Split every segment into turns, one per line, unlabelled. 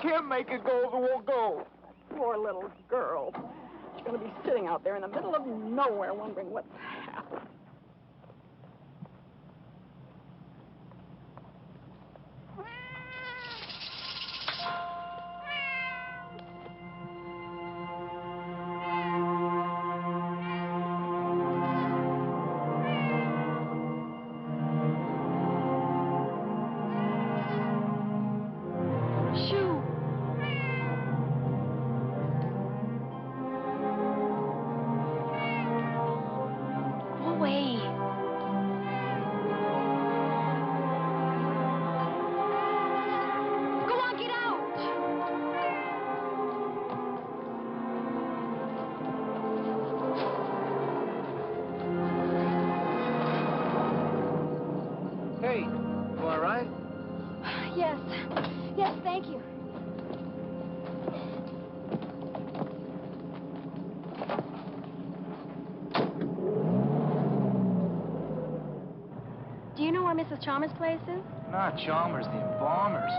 can't make it go if it won't go.
Poor little girl. She's going to be sitting out there in the middle of nowhere wondering what's happened.
Mrs. Chalmers' place is?
Not Chalmers, the embalmers.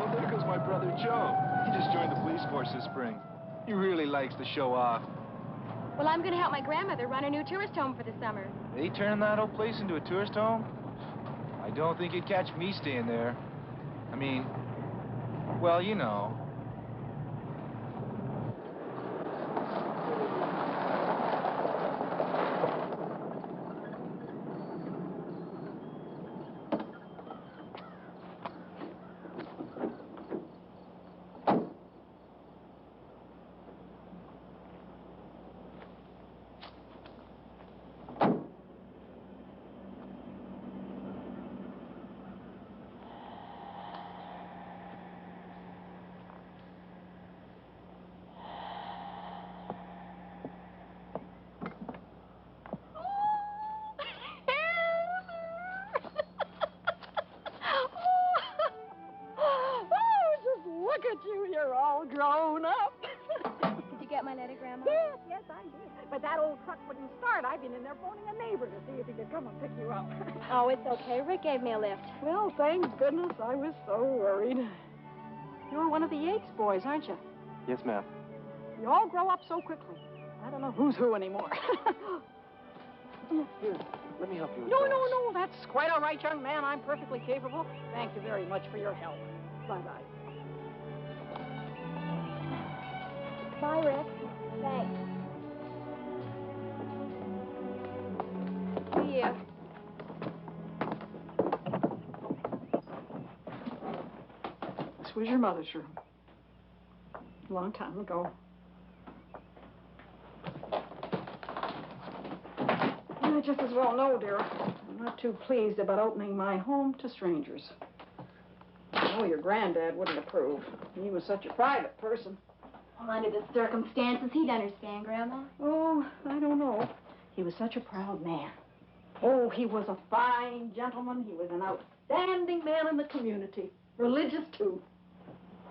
Oh, there goes my brother Joe. He just joined the police force this spring. He really likes to show off.
Well, I'm going to help my grandmother run a new tourist home for the summer.
They turned that old place into a tourist home? I don't think you'd catch me staying there. I mean, well, you know.
Grown up.
Did you get my letter, Grandma?
Yes, I did. But that old truck wouldn't start. I've been in there phoning a neighbor to see if he could come and pick you up.
Oh, it's okay. Rick gave me a lift.
Well, thank goodness. I was so worried. You're one of the Yates boys, aren't you?
Yes, ma'am.
You all grow up so quickly. I don't know who's who anymore.
Here, let me help you with
No,
this.
no. That's quite all right, young man. I'm perfectly capable. Thank you very much for your help. Bye-bye.
Bye, Rick. Thanks. See you.
This was your mother's room. A long time ago. I just as well know, dear. I'm not too pleased about opening my home to strangers. I know your granddad wouldn't approve. He was such a private person.
Well, under the circumstances, he'd understand, Grandma.
Oh, I don't know. He was such a proud man. Oh, he was a fine gentleman. He was an outstanding man in the community. Religious, too.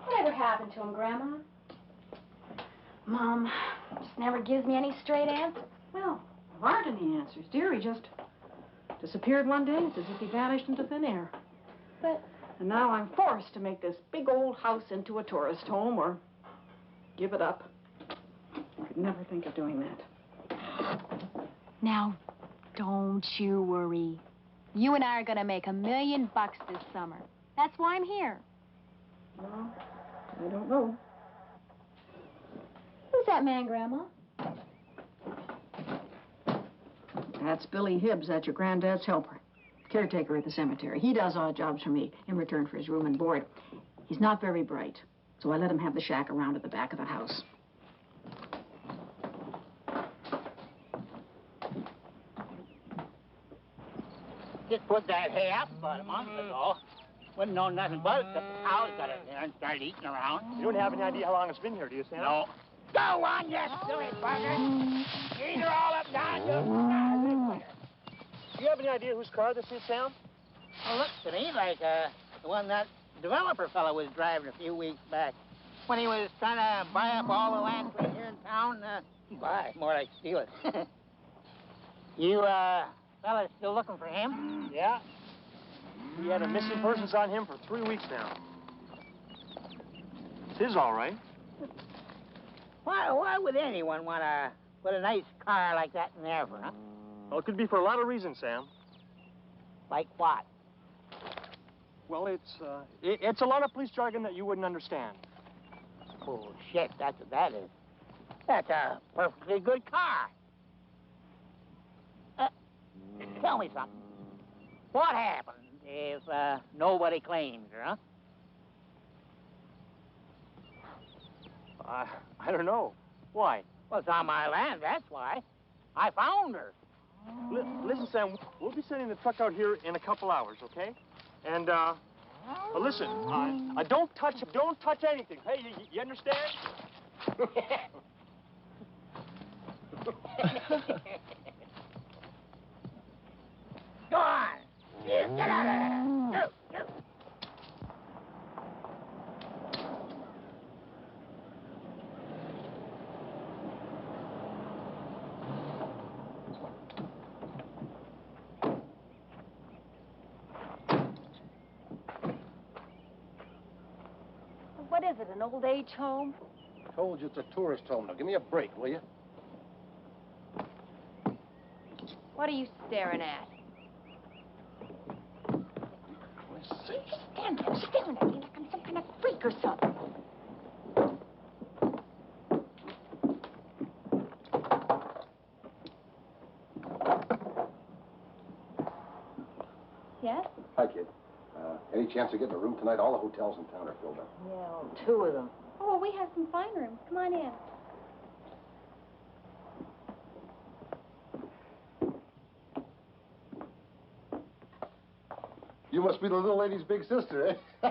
Whatever happened to him, Grandma?
Mom
just never gives me any straight answer.
Well, there aren't any answers, dear. He just disappeared one day. It's as if he vanished into thin air.
But...
And now I'm forced to make this big old house into a tourist home or give it up. I could never think of doing that.
Now, don't you worry. You and I are going to make $1 million this summer. That's why I'm here.
Well, I don't know.
Who's that man, Grandma?
That's Billy Hibbs. That's your granddad's helper. Caretaker at the cemetery. He does odd jobs for me in return for his room and board. He's not very bright, so I let him have the shack around at the back of the house.
Just put that hay up about a month ago. Wouldn't know nothing about it except the cows got it there and started eating around.
You don't have any idea how long it's been here, do you, Sam?
No. Go on, you silly bugger. These are all up down.
Do you have any idea whose car this is, Sam?
Well, looks to me like the one that developer fellow was driving a few weeks back. When he was trying to buy up all the land right here in town. Buy, more like steal it. You, fellas still looking for him?
Yeah.
We had a missing persons on him for 3 weeks now. It's his, all right.
Why would anyone want to put a nice car like that in there for, huh?
Well, it could be for a lot of reasons, Sam.
Like what?
Well, it's a lot of police jargon that you wouldn't understand.
Bullshit, that's what that is. That's a perfectly good car. Tell me something. What happens if nobody claims her, huh?
I don't know. Why?
Well, it's on my land, that's why. I found her.
Listen, Sam, we'll be sending the truck out here in a couple hours, okay? And, listen, don't touch anything. Hey, you understand?
Go on. Get out of there. Go.
What is it, an old age home?
Told you it's a tourist home. Now, give me a break, will you?
What are you staring at?
Let's see.
Stand there staring at me like I'm some kind of freak or something. Yes?
Hi, kid. Any chance of getting a room tonight? All the hotels in town are filled up.
Yeah, 2 of them. Oh, well, we have some fine rooms. Come on in.
You must be the little lady's big sister, eh?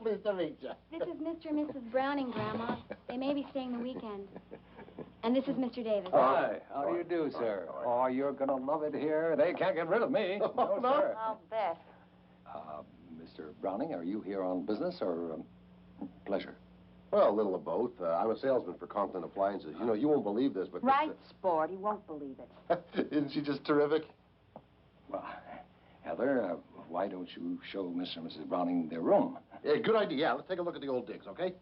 Pleased to meet you.
This is Mr. and Mrs. Browning, Grandma. They may be staying the weekend. And this is Mr. Davis.
Hi, how do you do, sir? Oh, you're gonna love it here. They can't get rid of me. No, sir.
I'll bet.
Mr. Browning, are you here on business or pleasure?
Well, a little of both. I'm a salesman for Conklin Appliances. You know, you won't believe this, but...
Right, sport. He won't believe it.
Isn't she just terrific?
Well, Heather, why don't you show Mr. and Mrs. Browning their room?
Yeah, good idea. Yeah, let's take a look at the old digs, okay?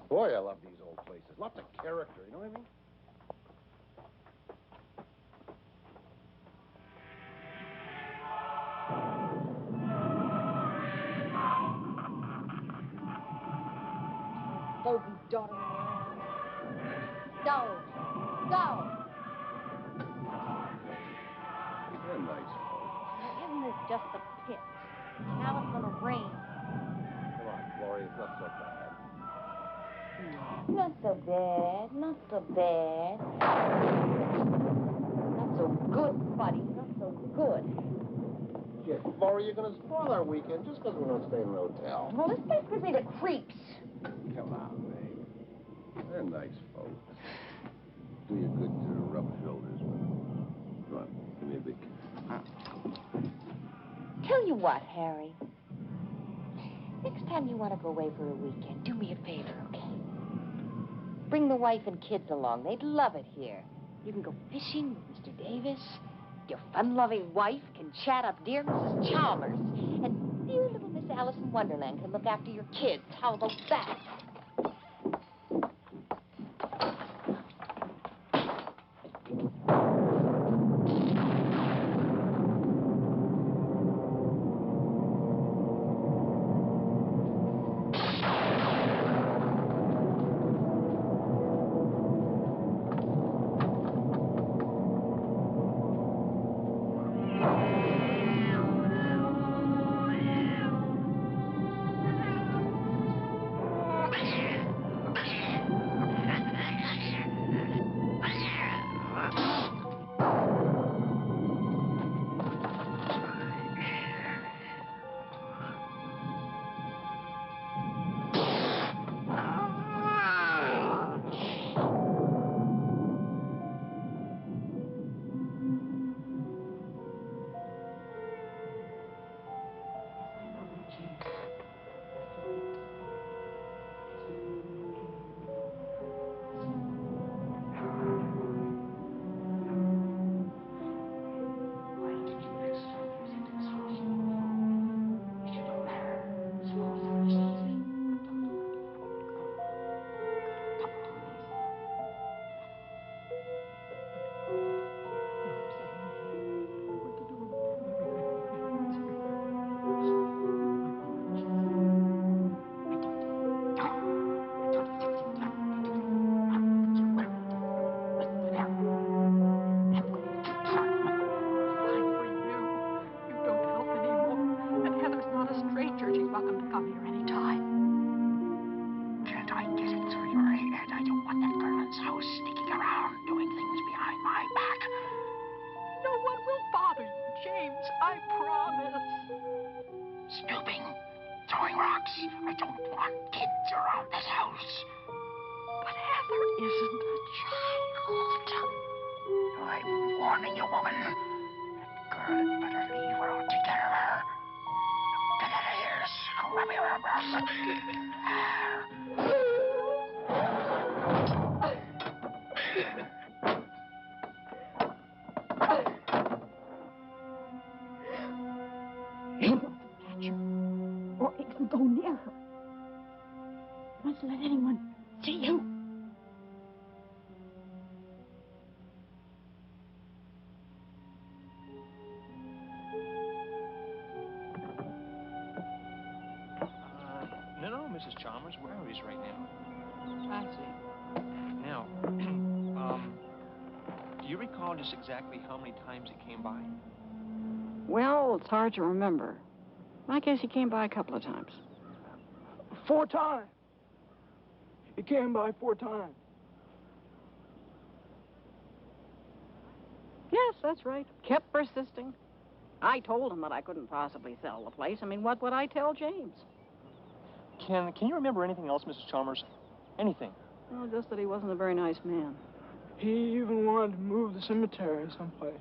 Boy, I love these old places. Lots of character, you know what I mean?
Bogey dawdling around. Go. Go.
They're nice.
Now, isn't this just a pit? Now it's gonna rain.
Come on, Gloria, it's not so bad.
Not so bad. Not so bad. Not so good, buddy. Not so good.
Shit, Gloria, you're going to spoil our weekend just because we don't stay in an hotel.
Well, this place gives me the creeps.
Come on, babe. They're nice folks.
Do you good to rub shoulders with them. Come on, give me a big kiss.
Tell you what, Harry. Next time you want to go away for a weekend, do me a favor, okay? Bring the wife and kids along. They'd love it here. You can go fishing with Mr. Davis. Your fun-loving wife can chat up dear Mrs. Chalmers. And dear little Miss Alice in Wonderland can look after your kids. How about that?
I don't want kids around this house. But Heather isn't a child. I'm warning you, woman. That girl had better leave or I'll take care of her. Get out of here, scrubby
Or even go near her. Must let anyone see you.
No, Mrs. Chalmers, where are we right now?
I see.
Now, do you recall just exactly how many times he came by?
Well, it's hard to remember. I guess he came by a couple of times.
4 times. He came by 4 times.
Yes, that's right. Kept persisting. I told him that I couldn't possibly sell the place. I mean, what would I tell James?
Can you remember anything else, Mrs. Chalmers? Anything?
Oh, just that he wasn't a very nice man.
He even wanted to move the cemetery someplace.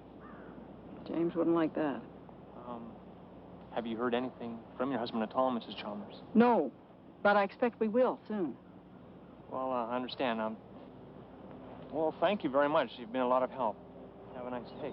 James wouldn't like that.
Have you heard anything from your husband at all, Mrs. Chalmers?
No, but I expect we will soon.
Well, I understand. Well, thank you very much. You've been a lot of help. Have a nice day.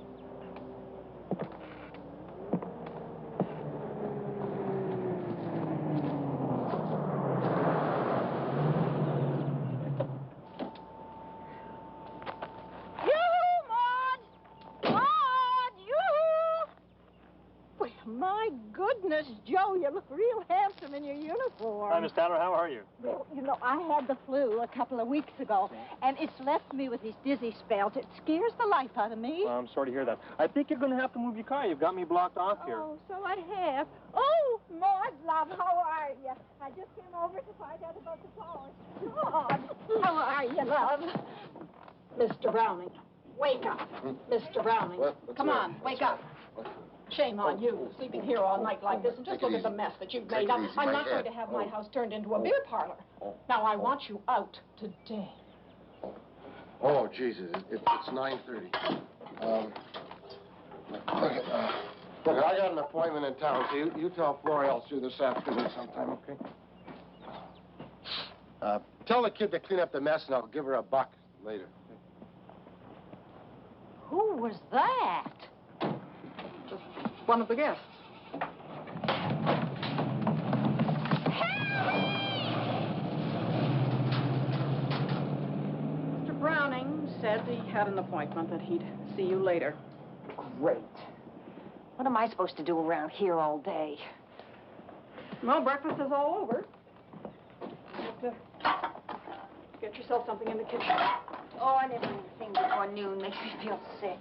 My goodness, Joe, you look real handsome in your uniform.
Hi, Miss Tanner. How are you?
Well, you know, I had the flu a couple of weeks ago, and it's left me with these dizzy spells. It scares the life out of me.
Well, I'm sorry to hear that. I think you're going to have to move your car. You've got me blocked off here.
Oh, so I have. Oh, Maude, love, how are you? I just came over to find out about the flowers. Maude, how are you, love?
Mr. Browning, wake up. Mr. Browning, come on, wake up. Shame on you, sleeping here all night like this, and just look at the mess that you've made. I'm not going to have my house turned into a beer parlor. Now, I want you out today.
Oh, Jesus, it's 9:30. Look, I got an appointment in town, so you tell Flora I'll see you this afternoon sometime, okay? Tell the kid to clean up the mess, and I'll give her $1 later.
Who was that?
Just one of the guests. Mr. Browning said he had an appointment, that he'd see you later.
Great. What am I supposed to do around here all day?
Well, breakfast is all over. You have to get yourself something in the kitchen.
Oh, I never eat anything before noon. Makes me feel sick.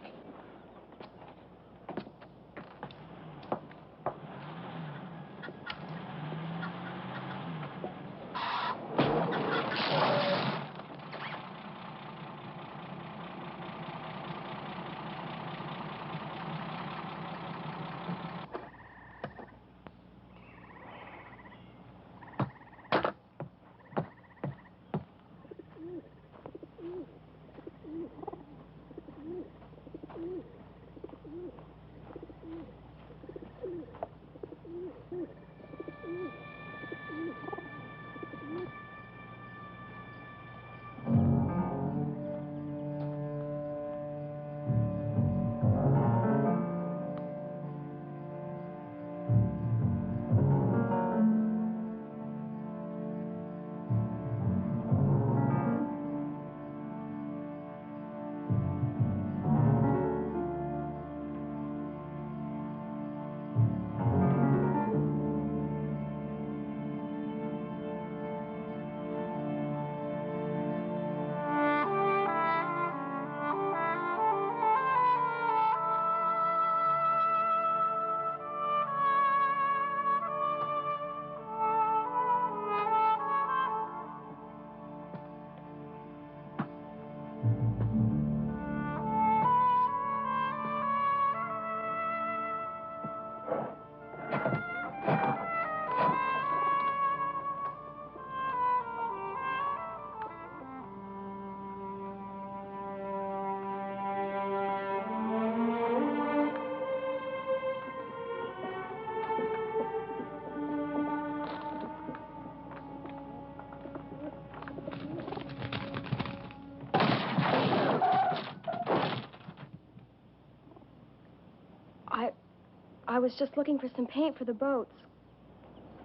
was just looking for some paint for the boats.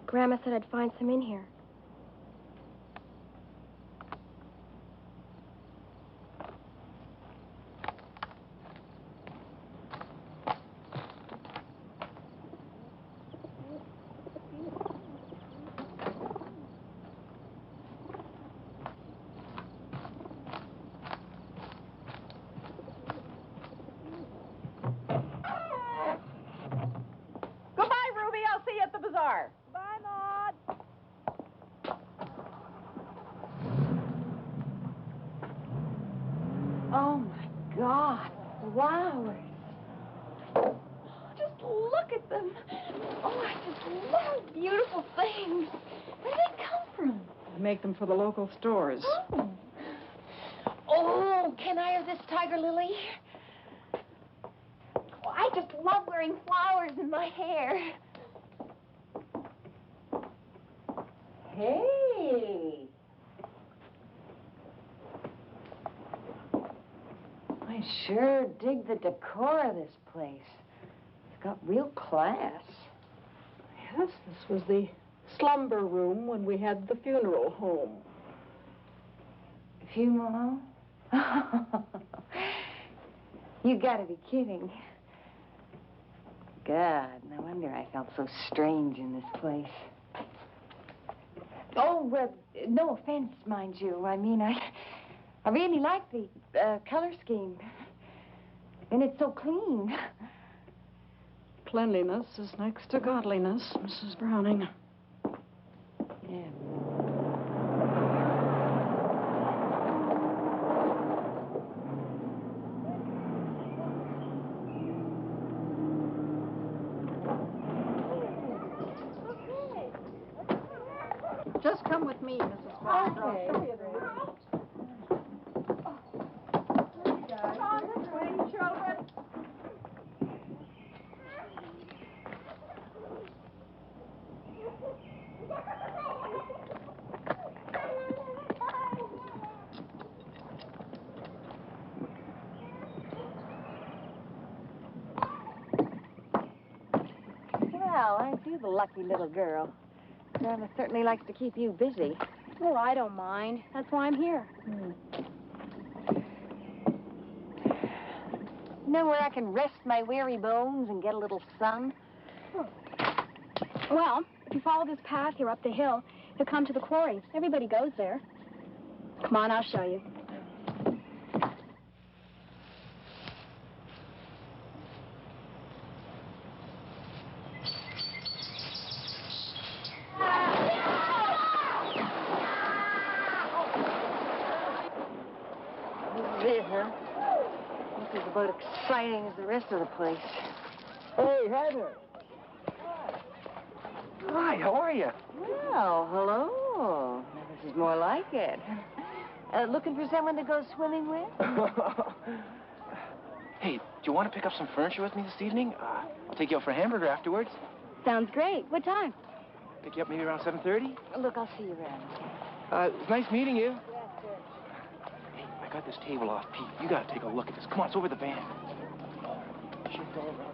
Grandma said I'd find some in here.
Oh, my God. Flowers. Just look at them. Oh, I just love beautiful things. Where do they come from?
I make them for the local stores.
Oh. Oh, can I have this tiger lily? Oh, I just love wearing flowers in my hair. Hey. I sure dig the decor of this place. It's got real class.
Yes, this was the slumber room when we had the funeral home.
Funeral home? You gotta be kidding. God, no wonder I felt so strange in this place. Oh, no offense, mind you. I mean, I really like the color scheme. And it's so clean.
Cleanliness is next to godliness, Mrs. Browning.
Yeah.
Just come with me, Mrs. Browning.
Okay.
Come on this way, children.
Well, aren't you the lucky little girl? Grandma certainly likes to keep you busy.
Oh, I don't mind. That's why I'm here.
You know where I can rest my weary bones and get a little sun?
Well, if you follow this path here up the hill, you'll come to the quarry. Everybody goes there. Come on, I'll show you.
This is it, huh? This is about exciting as the rest of the place.
Hey, Heather.
Hi, how are you?
Well, hello. Now, this is more like it. Looking for someone to go swimming with?
Hey, do you want to pick up some furniture with me this evening? I'll take you out for a hamburger afterwards.
Sounds great. What time?
Pick you up maybe around 7:30.
Look, I'll see you around.
It's nice meeting you. Hey, I got this table off Pete. You gotta take a look at this. Come on, it's over the van. Shift over.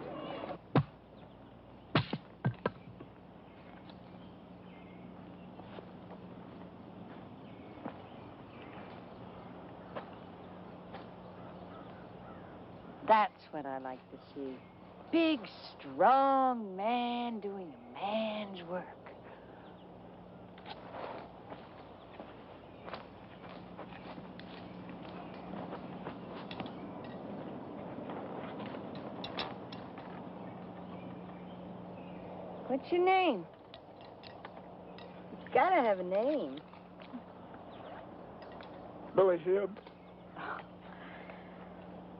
That's what I like to see. Big, strong man doing a man's work. What's your name? It's gotta have a name.
Billy Hibbs.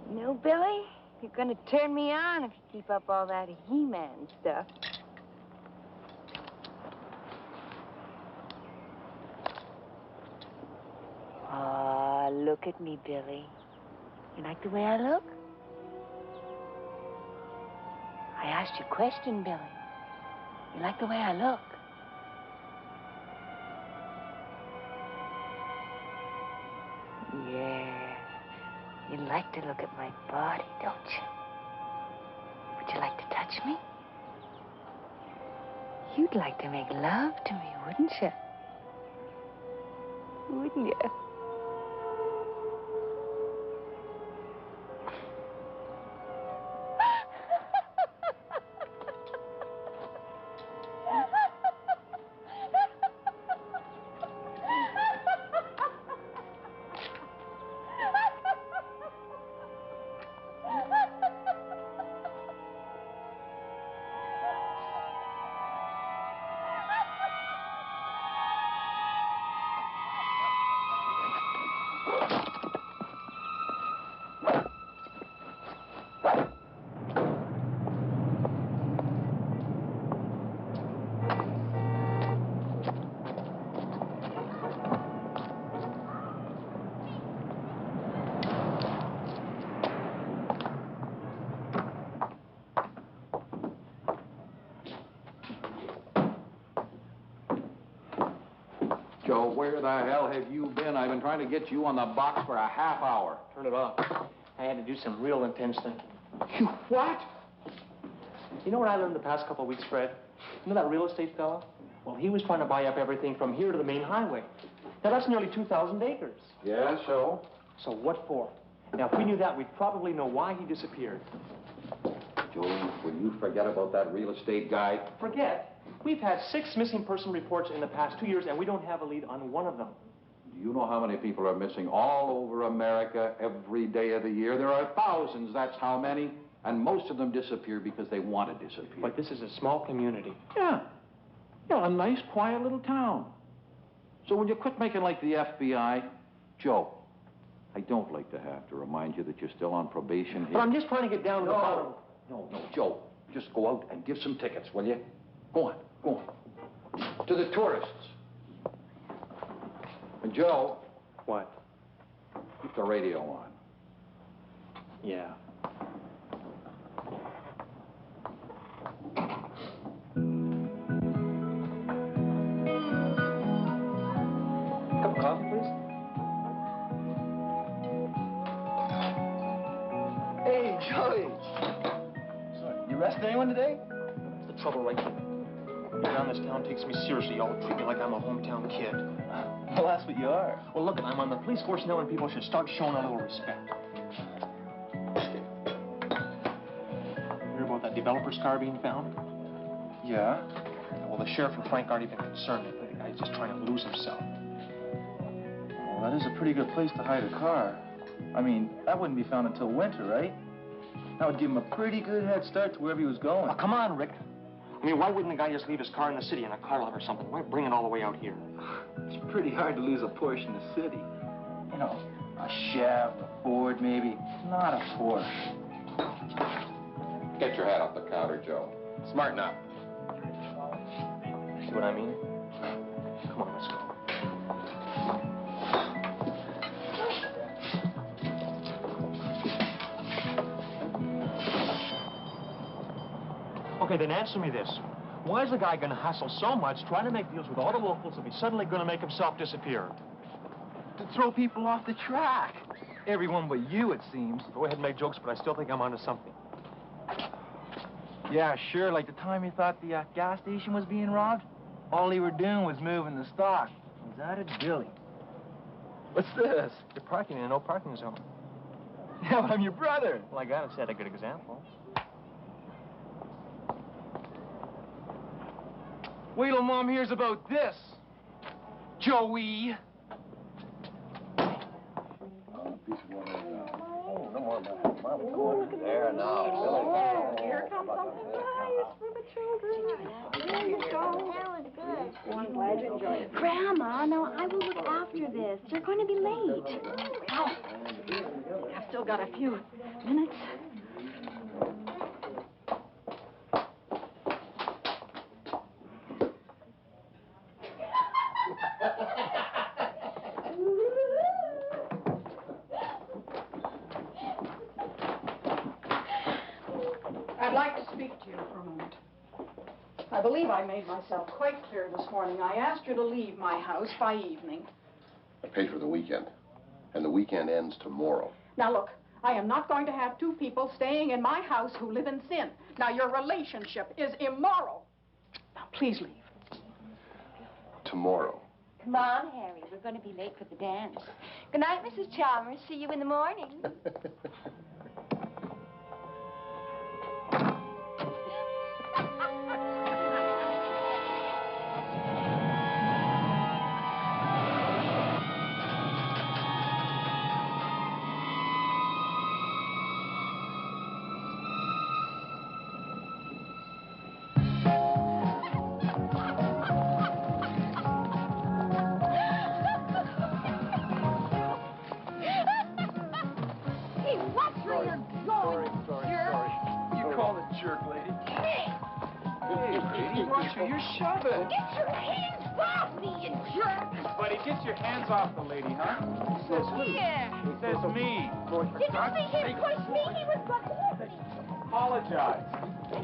You know, Billy, you're gonna turn me on if you keep up all that He-Man stuff. Ah, look at me, Billy. You like the way I look? I asked you a question, Billy. You like the way I look? Yeah. You like to look at my body, don't you? Would you like to touch me? You'd like to make love to me, wouldn't you? Wouldn't you?
Joe, where the hell have you been? I've been trying to get you on the box for a half hour.
Turn it off. I had to do some real intense thinking.
You what?
You know what I learned the past couple of weeks, Fred? You know that real estate fella? Well, he was trying to buy up everything from here to the main highway. Now, that's nearly 2,000 acres.
Yeah, so?
So what for? Now, if we knew that, we'd probably know why he disappeared.
Joe, will you forget about that real estate guy?
Forget? We've had 6 missing person reports in the past 2 years, and we don't have a lead on one of them.
Do you know how many people are missing all over America every day of the year? There are thousands, that's how many. And most of them disappear because they want to disappear.
But this is a small community.
Yeah. Yeah, a nice, quiet little town. So will you quit making like the FBI? Joe, I don't like to have to remind you that you're still on probation here.
But I'm just trying to get down to the bottom.
No, Joe, just go out and give some tickets, will you? Go on. To the tourists. And Joe.
What?
Keep the radio on.
Yeah. Cup of coffee, please.
Hey, Joey. Sorry, you arrested anyone today?
That's the trouble right here. Around this town takes me seriously. Y'all treat me like I'm a hometown kid.
Well, that's what you are.
Well, look, I'm on the police force now, and people should start showing a little respect. Hear about that developer's car being found?
Yeah?
Well, the sheriff and Frank aren't even concerned. They think the guy's just trying to lose himself.
Well, that is a pretty good place to hide a car. I mean, that wouldn't be found until winter, right? That would give him a pretty good head start to wherever he was going.
Oh, come on, Rick. I mean, why wouldn't the guy just leave his car in the city in a car lot or something? Why bring it all the way out here?
It's pretty hard to lose a Porsche in the city. You know, a Chev, a Ford, maybe. Not a Porsche.
Get your hat off the counter, Joe. Smarten up.
See what I mean? Come on, let's go. Okay, then answer me this. Why is the guy going to hustle so much trying to make deals with all the locals if he's suddenly going to make himself disappear?
To throw people off the track. Everyone but you, it seems.
Go ahead and make jokes, but I still think I'm onto something.
Yeah, sure, like the time you thought the gas station was being robbed. All you were doing was moving the stock. Was that a Billy? What's this?
You're parking in a no parking zone.
Yeah, but I'm your brother.
Well, I gotta set a good example.
Wait till Mom hears about this, Joey.
There now.
Here comes something nice for the children. There you go.
That was good.
I'm glad you enjoyed it.
Grandma, no, I will look after this. You're going to be late.
Well, I've still got a few minutes. I'd like to speak to you for a moment. I believe I made myself quite clear this morning. I asked you to leave my house by evening.
I paid for the weekend, and the weekend ends tomorrow.
Now look, I am not going to have two people staying in my house who live in sin. Now your relationship is immoral. Now Please leave.
Tomorrow.
Come on, Harry. We're going to be late for the dance. Good night, Mrs. Chalmers. See you in the morning.
You're shoving.
Get your hands off me, you jerk!
Buddy, get your hands off the lady, huh? Says who?
Here.
Says me.
Did you see him push me? He was going to hit me.
Apologize.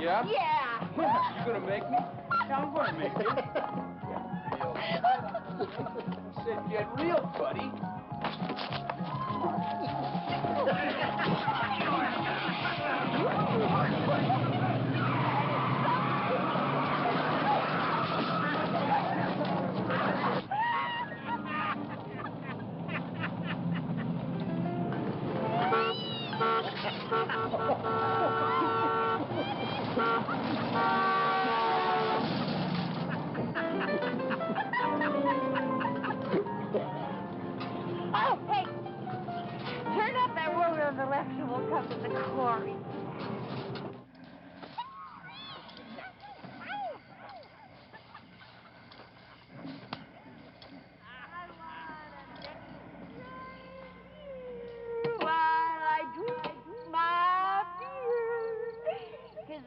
Yeah?
Yeah.
You gonna make me? Yeah, I'm gonna make you. Said get real, buddy.
Oh, hey. Turn up that woman on the left and we'll come to the quarry.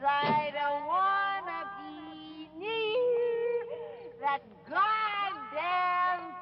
I don't want to be near that goddamn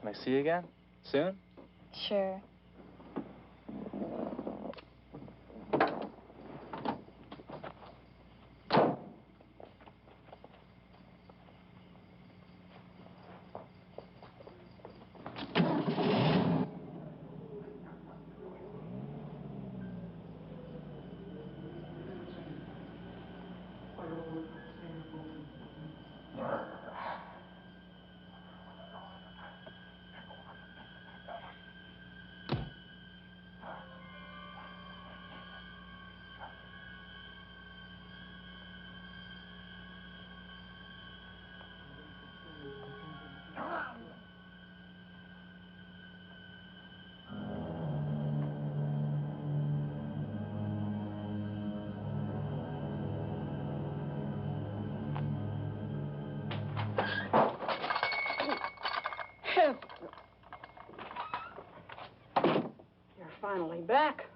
Can I see you again? Soon?
Sure.
You're finally back.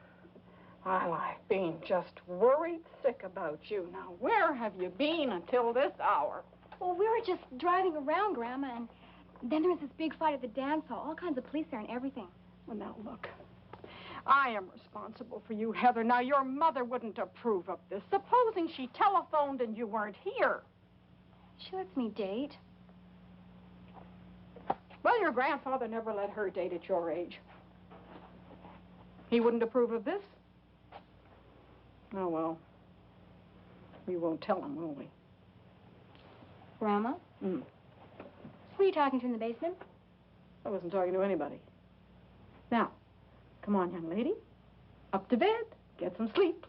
I've been just worried sick about you. Now, where have you been until this hour?
Well, we were just driving around, Grandma, and then there was this big fight at the dance hall. All kinds of police there and everything.
Well, now, look. I am responsible for you, Heather. Now, your mother wouldn't approve of this. Supposing she telephoned and you weren't here.
She lets me date.
Well, your grandfather never let her date at your age. He wouldn't approve of this? Oh, well. We won't tell him, will we?
Grandma? Who are you talking to in the basement?
I wasn't talking to anybody. Now, come on, young lady. Up to bed. Get some sleep.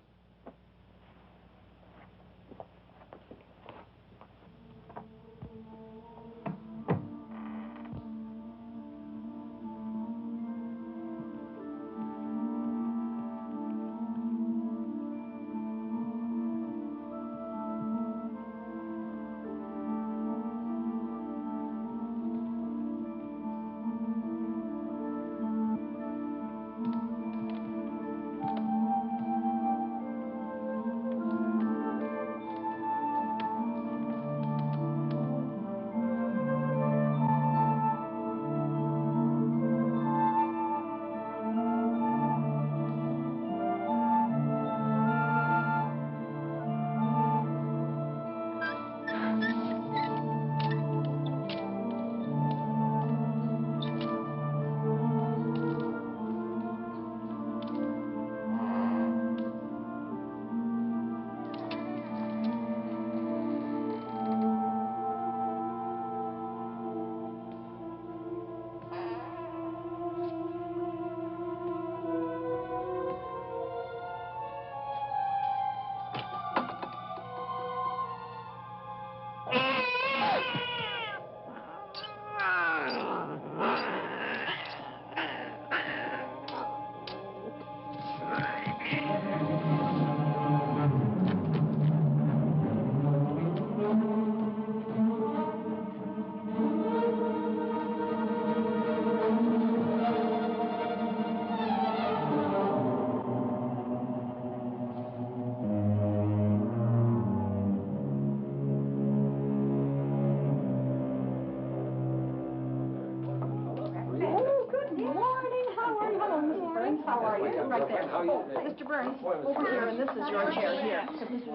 Mr. Burns, over here, and this is your chair here.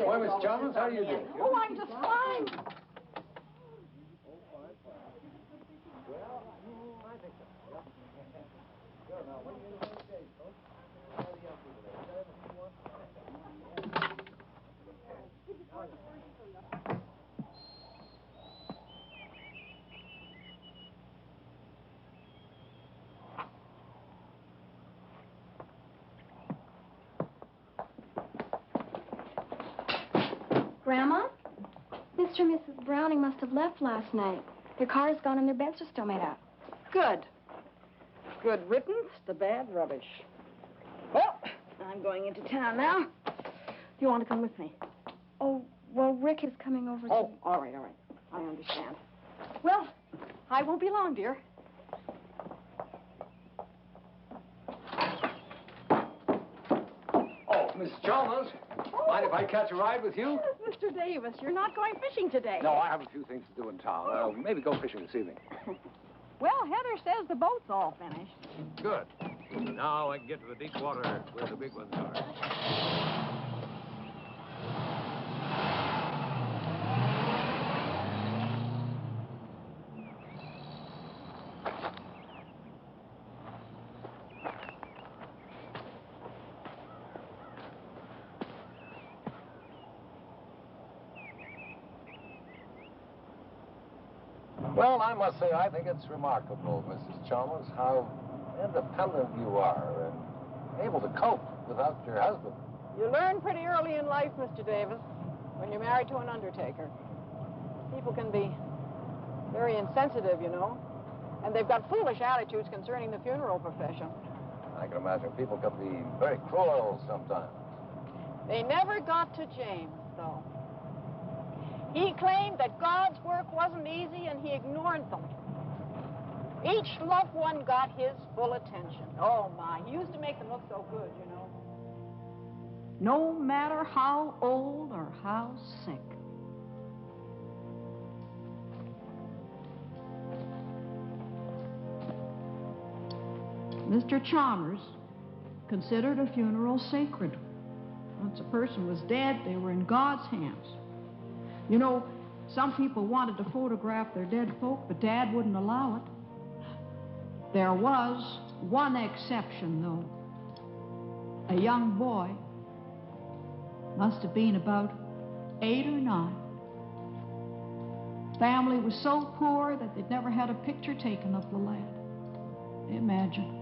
Why, Miss Chalmers, how are you doing?
Oh, I'm just fine.
Grandma? Mr. and Mrs. Browning must have left last night. Their car's gone and their beds are still made up.
Good. Good riddance to bad rubbish. Well, I'm going into town now. Do you want to come with me?
Oh, well, Rick is coming over to...
Oh, all right. I understand. Well, I won't be long, dear.
Oh, Miss Chalmers, mind if I catch a ride with you?
Mr. Davis, you're not going fishing today.
No, I have a few things to do in town. Maybe go fishing this evening.
Well, Heather says the boat's all finished.
Good. Now I can get to the deep water where the big ones are.
Well, I must say, I think it's remarkable, Mrs. Chalmers, how independent you are and able to cope without your husband.
You learn pretty early in life, Mr. Davis, when you're married to an undertaker. People can be very insensitive, you know, and they've got foolish attitudes concerning the funeral profession.
I can imagine people can be very cruel sometimes.
They never got to James, though. He claimed that God's work wasn't easy, and he ignored them. Each loved one got his full attention. Oh, my. He used to make them look so good, you know.
No matter how old or how sick. Mr. Chalmers considered a funeral sacred. Once a person was dead, they were in God's hands. You know, some people wanted to photograph their dead folk, but Dad wouldn't allow it. There was one exception, though. A young boy, must have been about 8 or 9. Family was so poor that they'd never had a picture taken of the lad. Imagine.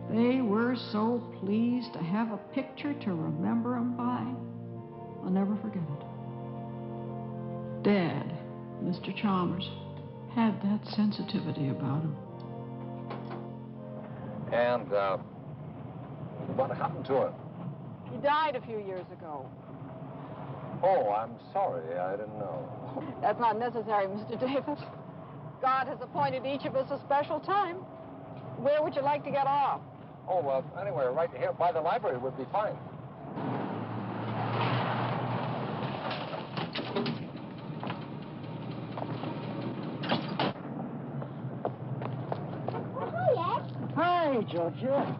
They were so pleased to have a picture to remember him by. I'll never forget it. Dad, Mr. Chalmers, had that sensitivity about him.
And, what happened to him?
He died a few years ago.
Oh, I'm sorry. I didn't know.
That's not necessary, Mr. Davis. God has appointed each of us a special time. Where would you like to get off?
Oh, anywhere right here by the library would be fine.
Hi, Georgia.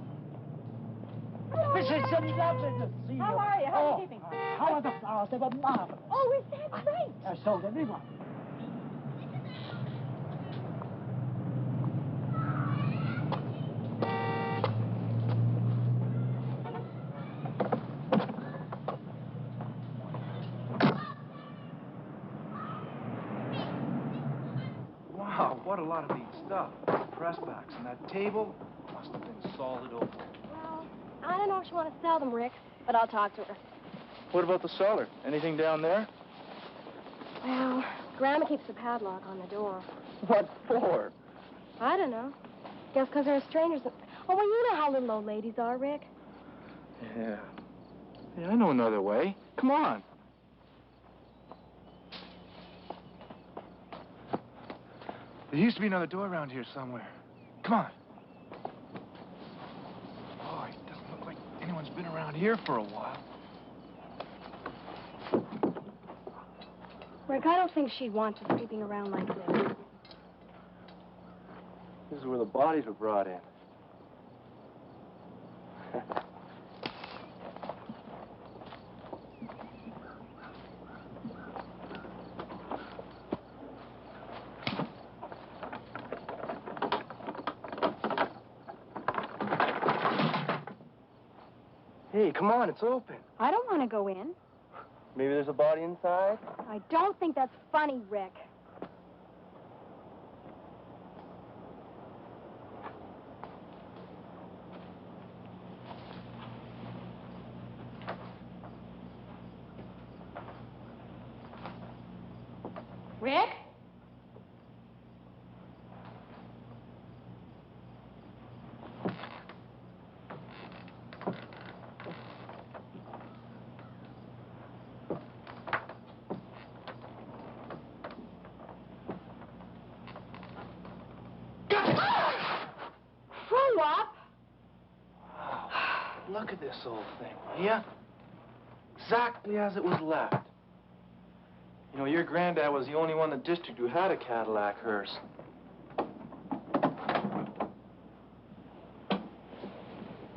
This is so lovely to see you.
How are you? How are you keeping?
How are the flowers? They were marvelous.
Oh, is that great?
I sold everyone.
Wow, what a lot of neat stuff. Press backs and that table must have been solid oak.
Well, I don't know if she wants to sell them, Rick, but I'll talk to her.
What about the cellar? Anything down there?
Well, Grandma keeps a padlock on the door.
What for?
I don't know. Guess because there are strangers. Oh, well, you know how little old ladies are, Rick.
Yeah. Yeah, I know another way. Come on.
There used to be another door around here somewhere. Come on. Boy, it doesn't look like anyone's been around here for a while.
Rick, I don't think she'd want you creeping around like this.
This is where the bodies were brought in. Hey, come on, it's open.
I don't want to go in.
Maybe there's a body inside?
I don't think that's funny, Rick. Rick?
Look at this old thing, will ya? Exactly as it was left. You know, your granddad was the only one in the district who had a Cadillac hearse.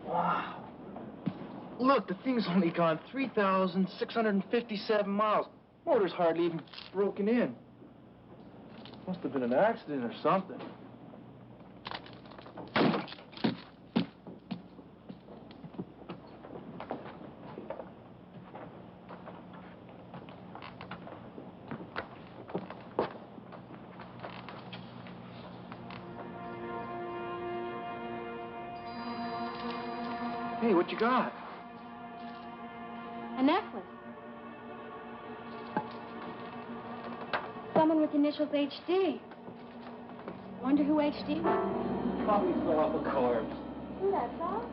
Wow. Look, the thing's only gone 3,657 miles. Motor's hardly even broken in. Must have been an accident or something. Hey, what you got?
A necklace. Someone with initials HD. Wonder who HD was.
Probably fell off a corpse.
Ooh, that's awesome.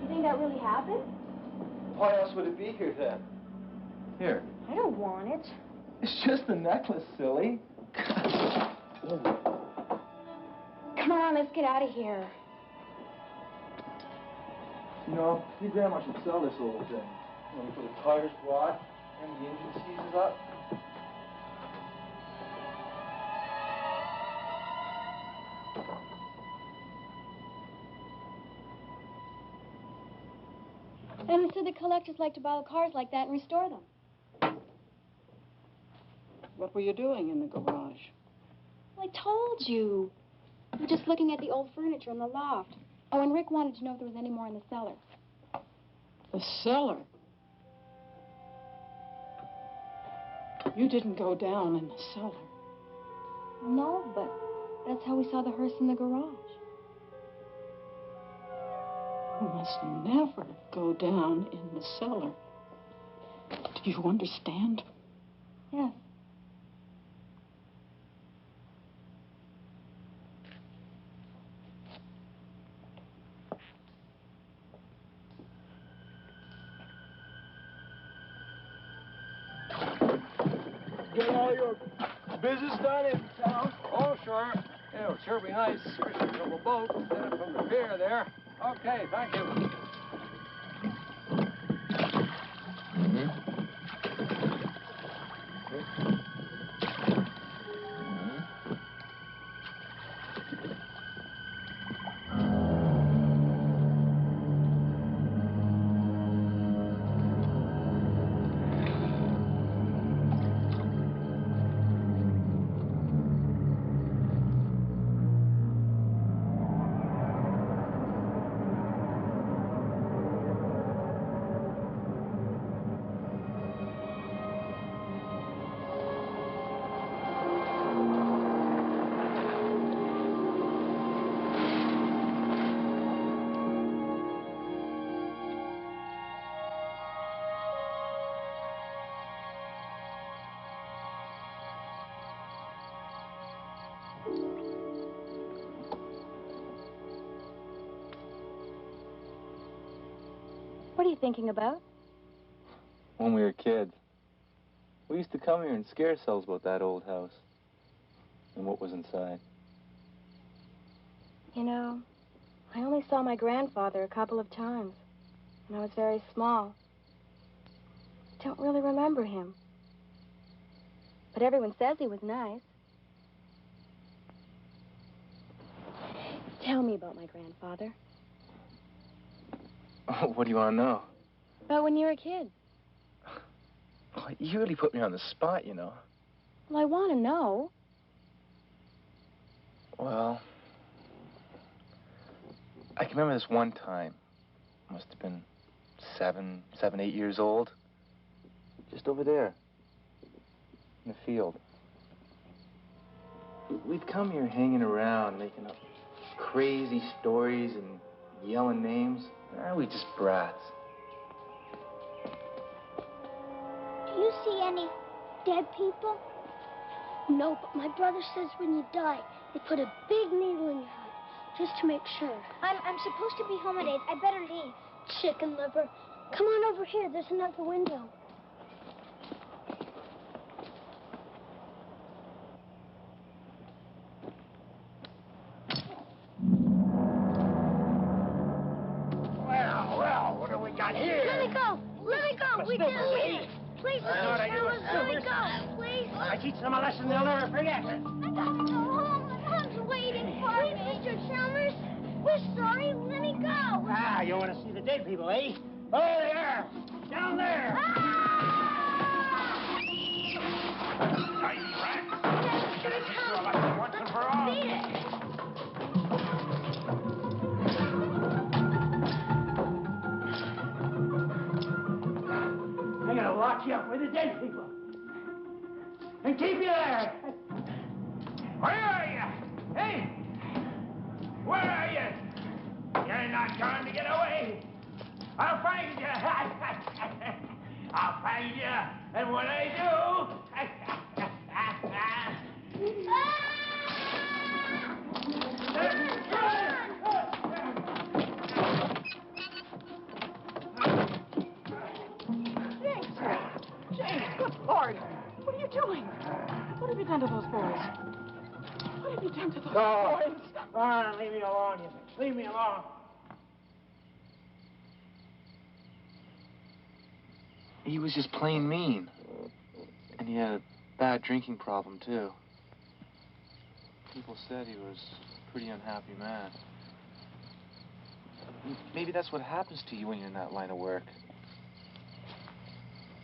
You think that really happened?
Why else would it be here then? Here.
I don't want it.
It's just a necklace, silly. Oh.
Come on, let's get out of here.
You know, your grandma should sell this old thing. You know, before the tires rot and the engine seizes up.
And so the collectors like to borrow cars like that and restore them.
What were you doing in the garage?
Well, I told you. We were just looking at the old furniture in the loft. Oh, and Rick wanted to know if there was any more in the cellar.
The cellar? You didn't go down in the cellar.
No, but that's how we saw the hearse in the garage.
You must never go down in the cellar. Do you understand?
Yes.
Get all your business done in town?
Oh, sure. It'll sure be nice fishing from a boat instead of from the pier there. Okay, thank you.
What are you thinking about?
When we were kids, we used to come here and scare ourselves about that old house and what was inside.
You know, I only saw my grandfather a couple of times, and I was very small. I don't really remember him. But everyone says he was nice. Tell me about my grandfather.
What do you want to know?
About when you were a kid.
Oh, you really put me on the spot, you know.
Well, I want to know.
Well, I can remember this one time. Must have been 8 years old. Just over there, in the field. We'd come here hanging around, making up crazy stories and yelling names. We just brats.
Do you see any dead people? No, but my brother says when you die, they put a big needle in your heart, just to make sure. I'm supposed to be home at 8. I better leave. Chicken liver. Come on over here. There's another window.
Well, what do we got here?
Let me go. Let me go. We did it. Please, Mr. Chalmers, let me go. Please.
I teach them a lesson they'll never forget.
I got to go home. My mom's waiting for me. Mr. Chalmers, we're sorry. Let me go.
Ah, you want to see the dead people, eh? Oh, they are. Down there.
Nice rat. Gonna teach you a lesson once and for all.
Beat it.
I'm gonna lock you up with the dead people. And keep you there.
Where are you? Hey! Where are you? You're not going to get away. I'll find you. I'll find you. And when I do...
James, good Lord. What are you doing? What have you done to those boys? What have you done to those boys?
Go on, leave me alone, you think. Leave me alone.
He was just plain mean. And he had a bad drinking problem, too. People said he was a pretty unhappy man. Maybe that's what happens to you when you're in that line of work.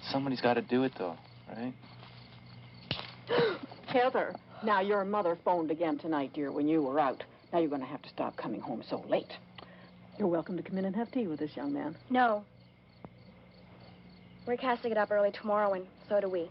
Somebody's got to do it, though, right?
Heather, now your mother phoned again tonight, dear, when you were out. Now you're going to have to stop coming home so late. You're welcome to come in and have tea with this young man.
No. Rick has to get up early tomorrow, and so do we.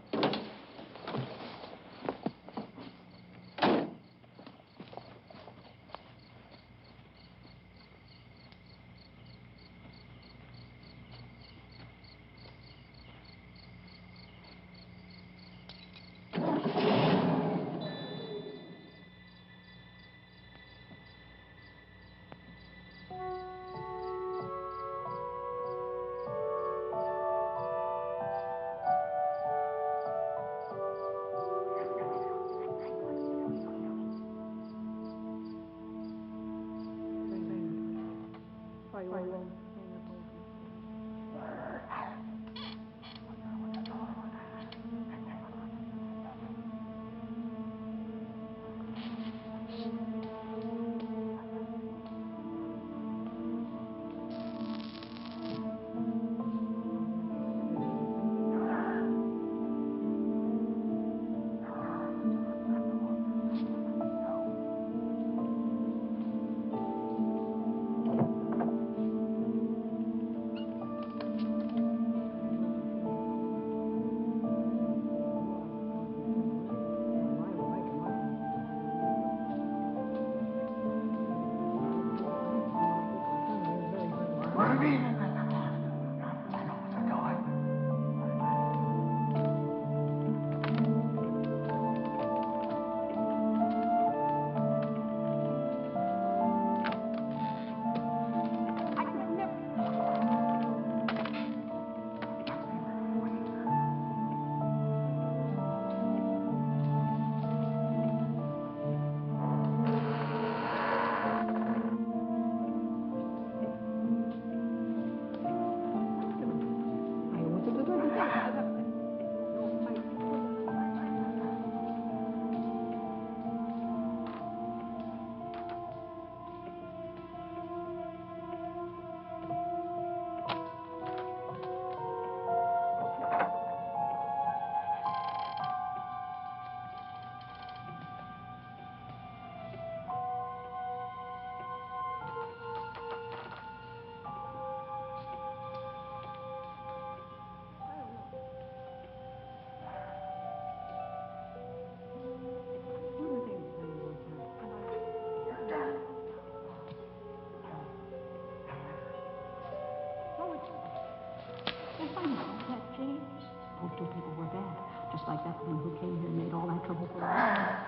Those two people were bad, just like that woman who came here and made all that trouble for us.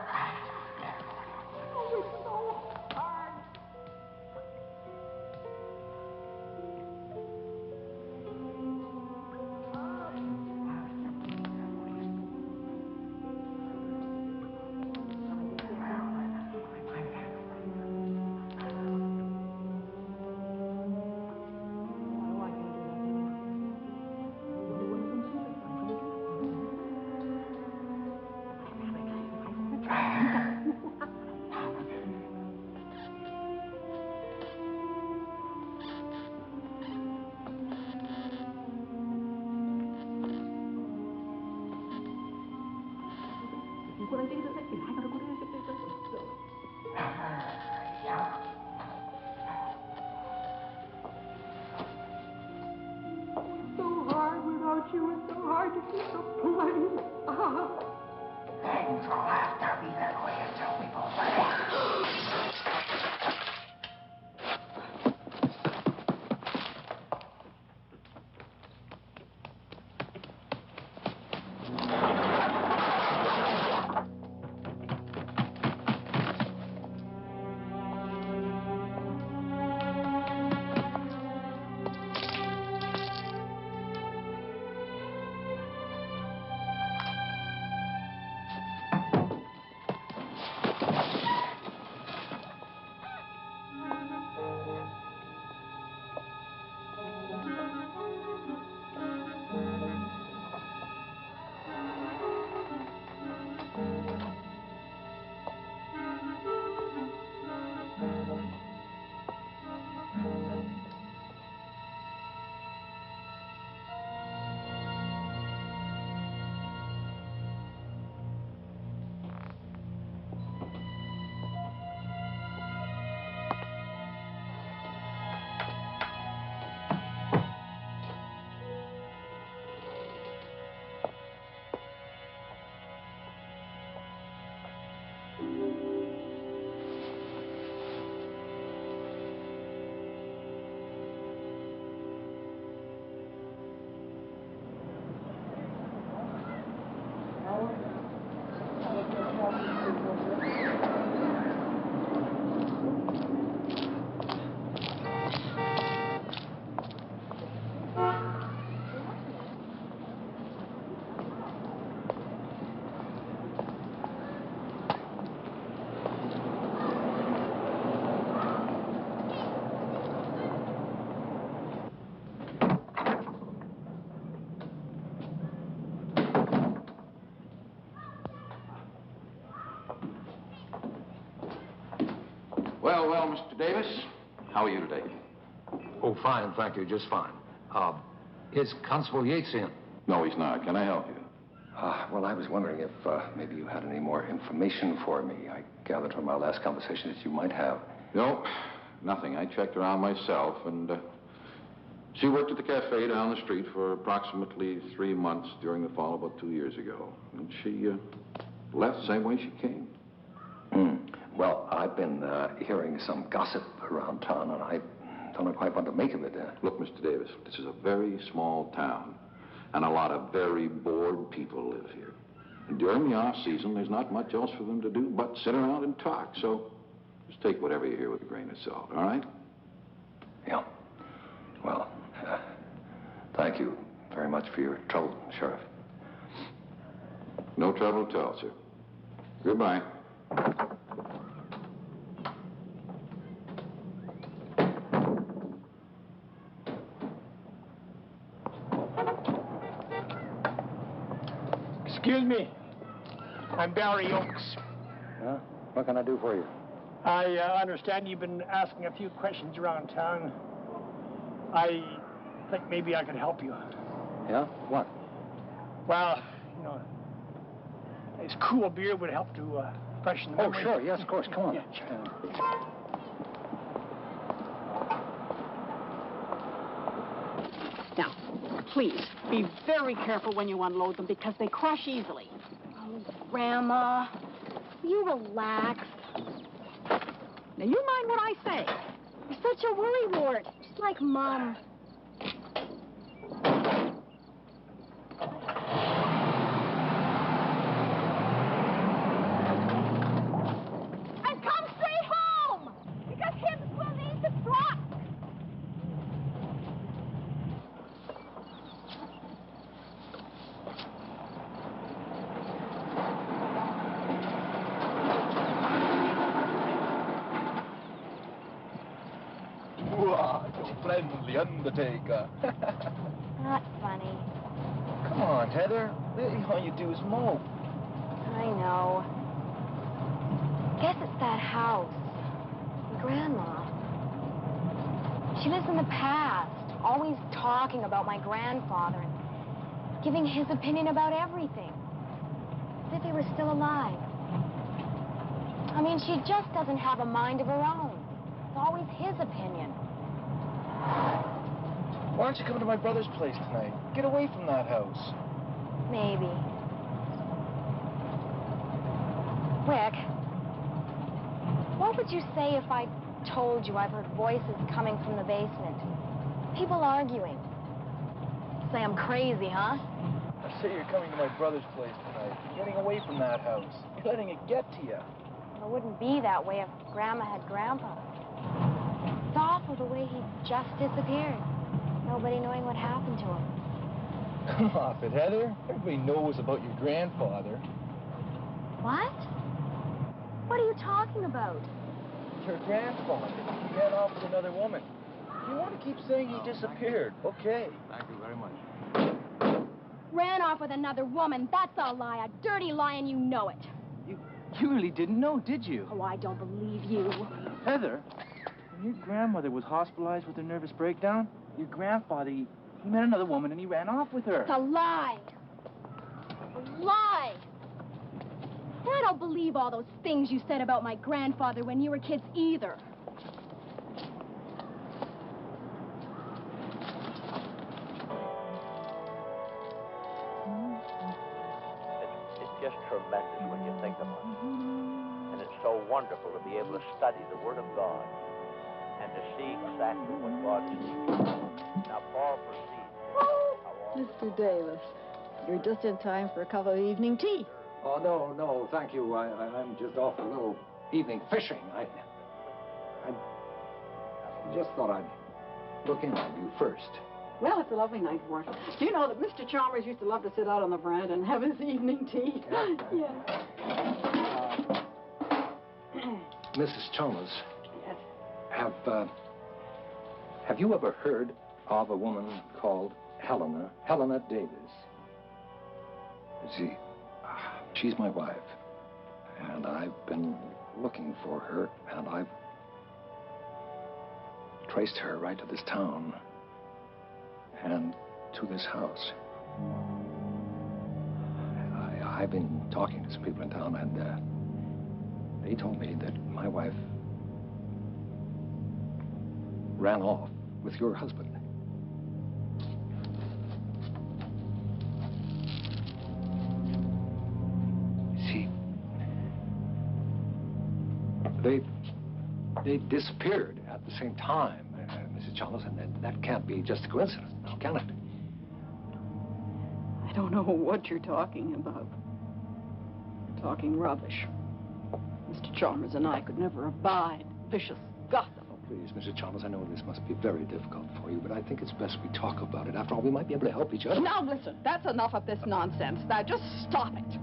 Oh, it's so hard.
Things will have to be that way until we both
well, Mr. Davis. How are you today?
Oh, fine, thank you, just fine. Is Constable Yates in?
No, he's not. Can I help you?
Well, I was wondering if maybe you had any more information for me. I gathered from our last conversation that you might have.
No, nothing. I checked around myself, and she worked at the cafe down the street for approximately 3 months during the fall about 2 years ago. And she left the same way she came.
Well, I've been hearing some gossip around town, and I don't know quite what to make of it.
Look, Mr. Davis, this is a very small town, and a lot of very bored people live here. And during the off-season, there's not much else for them to do but sit around and talk. So just take whatever you hear with a grain of salt, all right?
Yeah. Well, thank you very much for your trouble, Sheriff.
No trouble at all, sir. Goodbye.
Excuse me. I'm Barry Oakes.
Huh? What can I do for you?
I understand you've been asking a few questions around town. I think maybe I could help you.
Yeah? What?
Well, you know, this cool beer would help to freshen the memory.
Oh, sure. Yes, of course. Come on.
Yeah, sure.
Now, please, be very careful when you unload them because they crush easily.
Oh, Grandma, will you relax?
Now, you mind what I say.
You're such a worrywart, just like Mom.
And come straight home, because Hibbs will need the truck.
Your friend, the Undertaker.
Not funny.
Come on, Heather. Really, all you do is mope.
I know. Guess it's that house. And Grandma. She lives in the past, always talking about my grandfather and giving his opinion about everything. As if he were still alive. I mean, she just doesn't have a mind of her own. It's always his opinion.
Why aren't you coming to my brother's place tonight? Get away from that house.
Maybe. Rick, what would you say if I told you I've heard voices coming from the basement? People arguing. Say I'm crazy, huh?
I say you're coming to my brother's place tonight. You're getting away from that house. You're letting it get to you.
It wouldn't be that way if Grandma had Grandpa. It's awful the way he just disappeared. Nobody knowing what happened to him.
Come off it, Heather. Everybody knows about your grandfather.
What? What are you talking about?
Your grandfather. He ran off with another woman. You want to keep saying he disappeared. Okay.
Thank you very much.
Ran off with another woman. That's a lie. A dirty lie, and you know it.
You really didn't know, did you?
Oh, I don't believe you.
Heather, when your grandmother was hospitalized with a nervous breakdown, your grandfather, he met another woman and he ran off with her.
It's a lie. A lie. And I don't believe all those things you said about my grandfather when you were kids either.
It's just tremendous when you think about it. And it's so wonderful to be able to study the Word of God and to see exactly what God is teaching. Now, Paul proceeds.
Mr. Davis, you're just in time for a cup of evening tea.
Oh, no, thank you. I'm just off a little evening fishing. I just thought I'd look in on you first.
Well, it's a lovely night for it. Do you know that Mr. Chalmers used to love to sit out on the veranda and have his evening tea?
Yeah. Mrs. Chalmers.
Yes.
Have you ever heard of a woman called Helena Davis? See, she's my wife, and I've been looking for her, and traced her right to this town and to this house. I've been talking to some people in town, and they told me that my wife ran off with your husband. See, they disappeared at the same time, Mrs. Chalmers, and that can't be just a coincidence, now, can it?
I don't know what you're talking about. You're talking rubbish. Mr. Chalmers and I could never abide vicious gossip.
Oh, please, Mrs. Chalmers, I know this must be very difficult for you, but I think it's best we talk about it. After all, we might be able to help each other.
Now, listen, that's enough of this nonsense. Now, just stop it.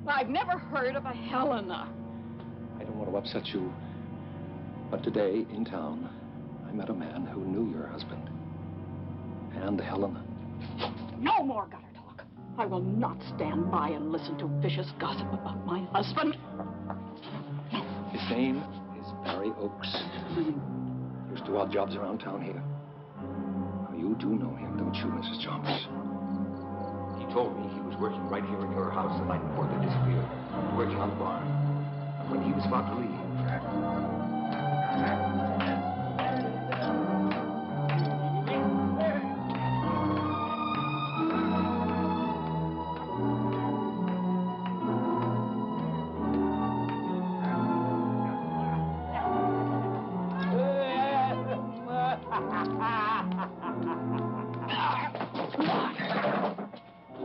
I've never heard of a Helena.
I don't want to upset you, but today, in town, I met a man who knew your husband and Helena.
No more gutter talk. I will not stand by and listen to vicious gossip about my husband.
His name is Barry Oakes. Used to odd jobs around town here. Now, you do know him, don't you, Mrs. Chalmers? He told me he was working right here in your house the night before they disappeared, working on the barn. And when he was about to leave,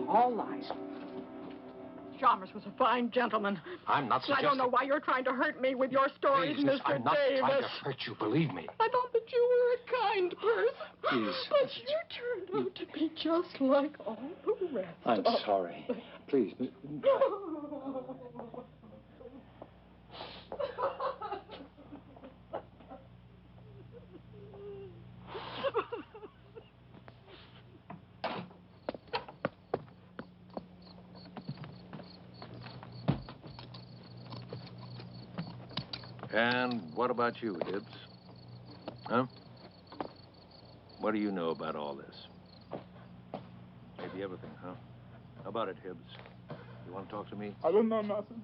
All lies. Chalmers was a fine gentleman.
I'm not suggesting...
I don't know why you're trying to hurt me with your stories,
Please,
Mr.
I'm not
Davis.
trying to hurt you, believe me.
I thought that you were a kind person.
Please.
But you turned out to be just like all the rest.
I'm sorry. Please.
And what about you, Hibbs? Huh? What do you know about all this? Maybe everything, huh? How about it, Hibbs? You want to talk to me?
I don't know nothing.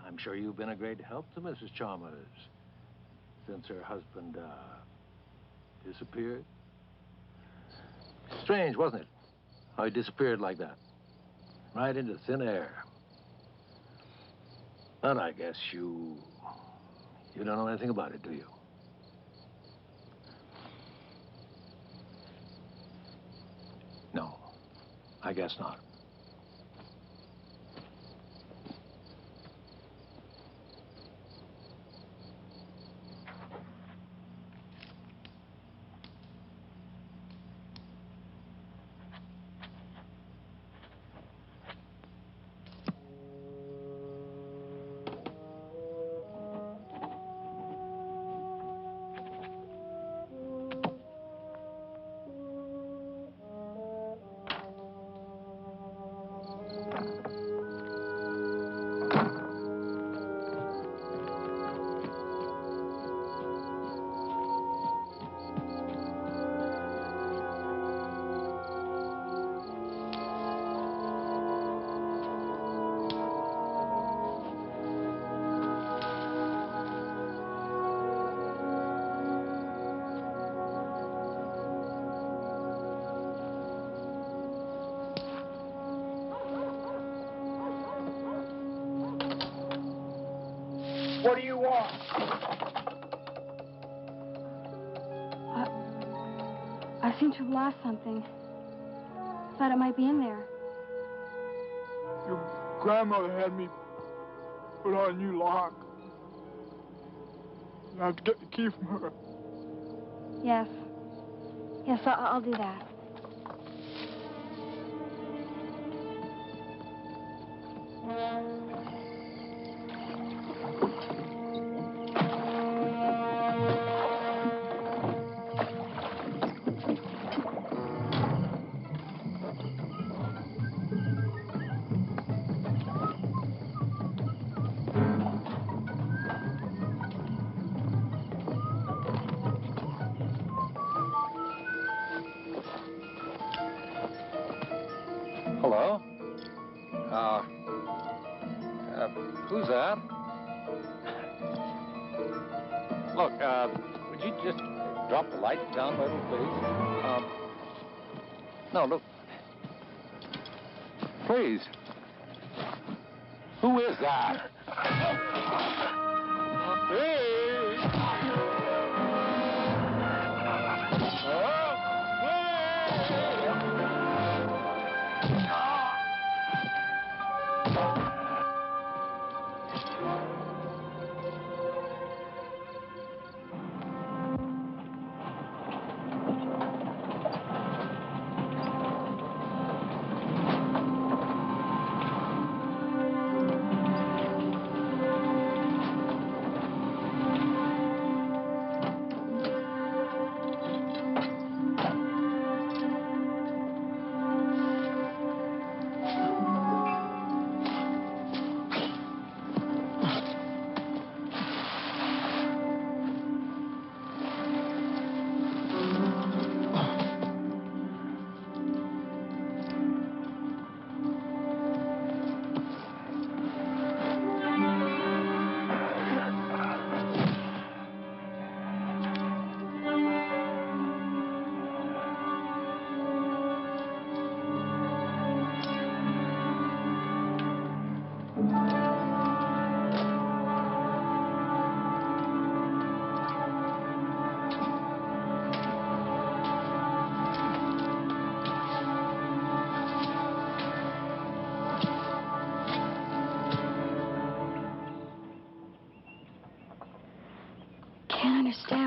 I'm sure you've been a great help to Mrs. Chalmers since her husband, disappeared. Strange, wasn't it? How he disappeared like that. Right into thin air. But I guess you don't know anything about it, do you?
No, I guess not.
What do you want?
I seem to have lost something. Thought it might be in there.
Your grandmother had me put on a new lock. I have to get the key from her.
Yes. Yes, I'll do that.
Hello? Who's that? Look, would you just drop the light down a little, please? No, look. Please. Who is that? Hey!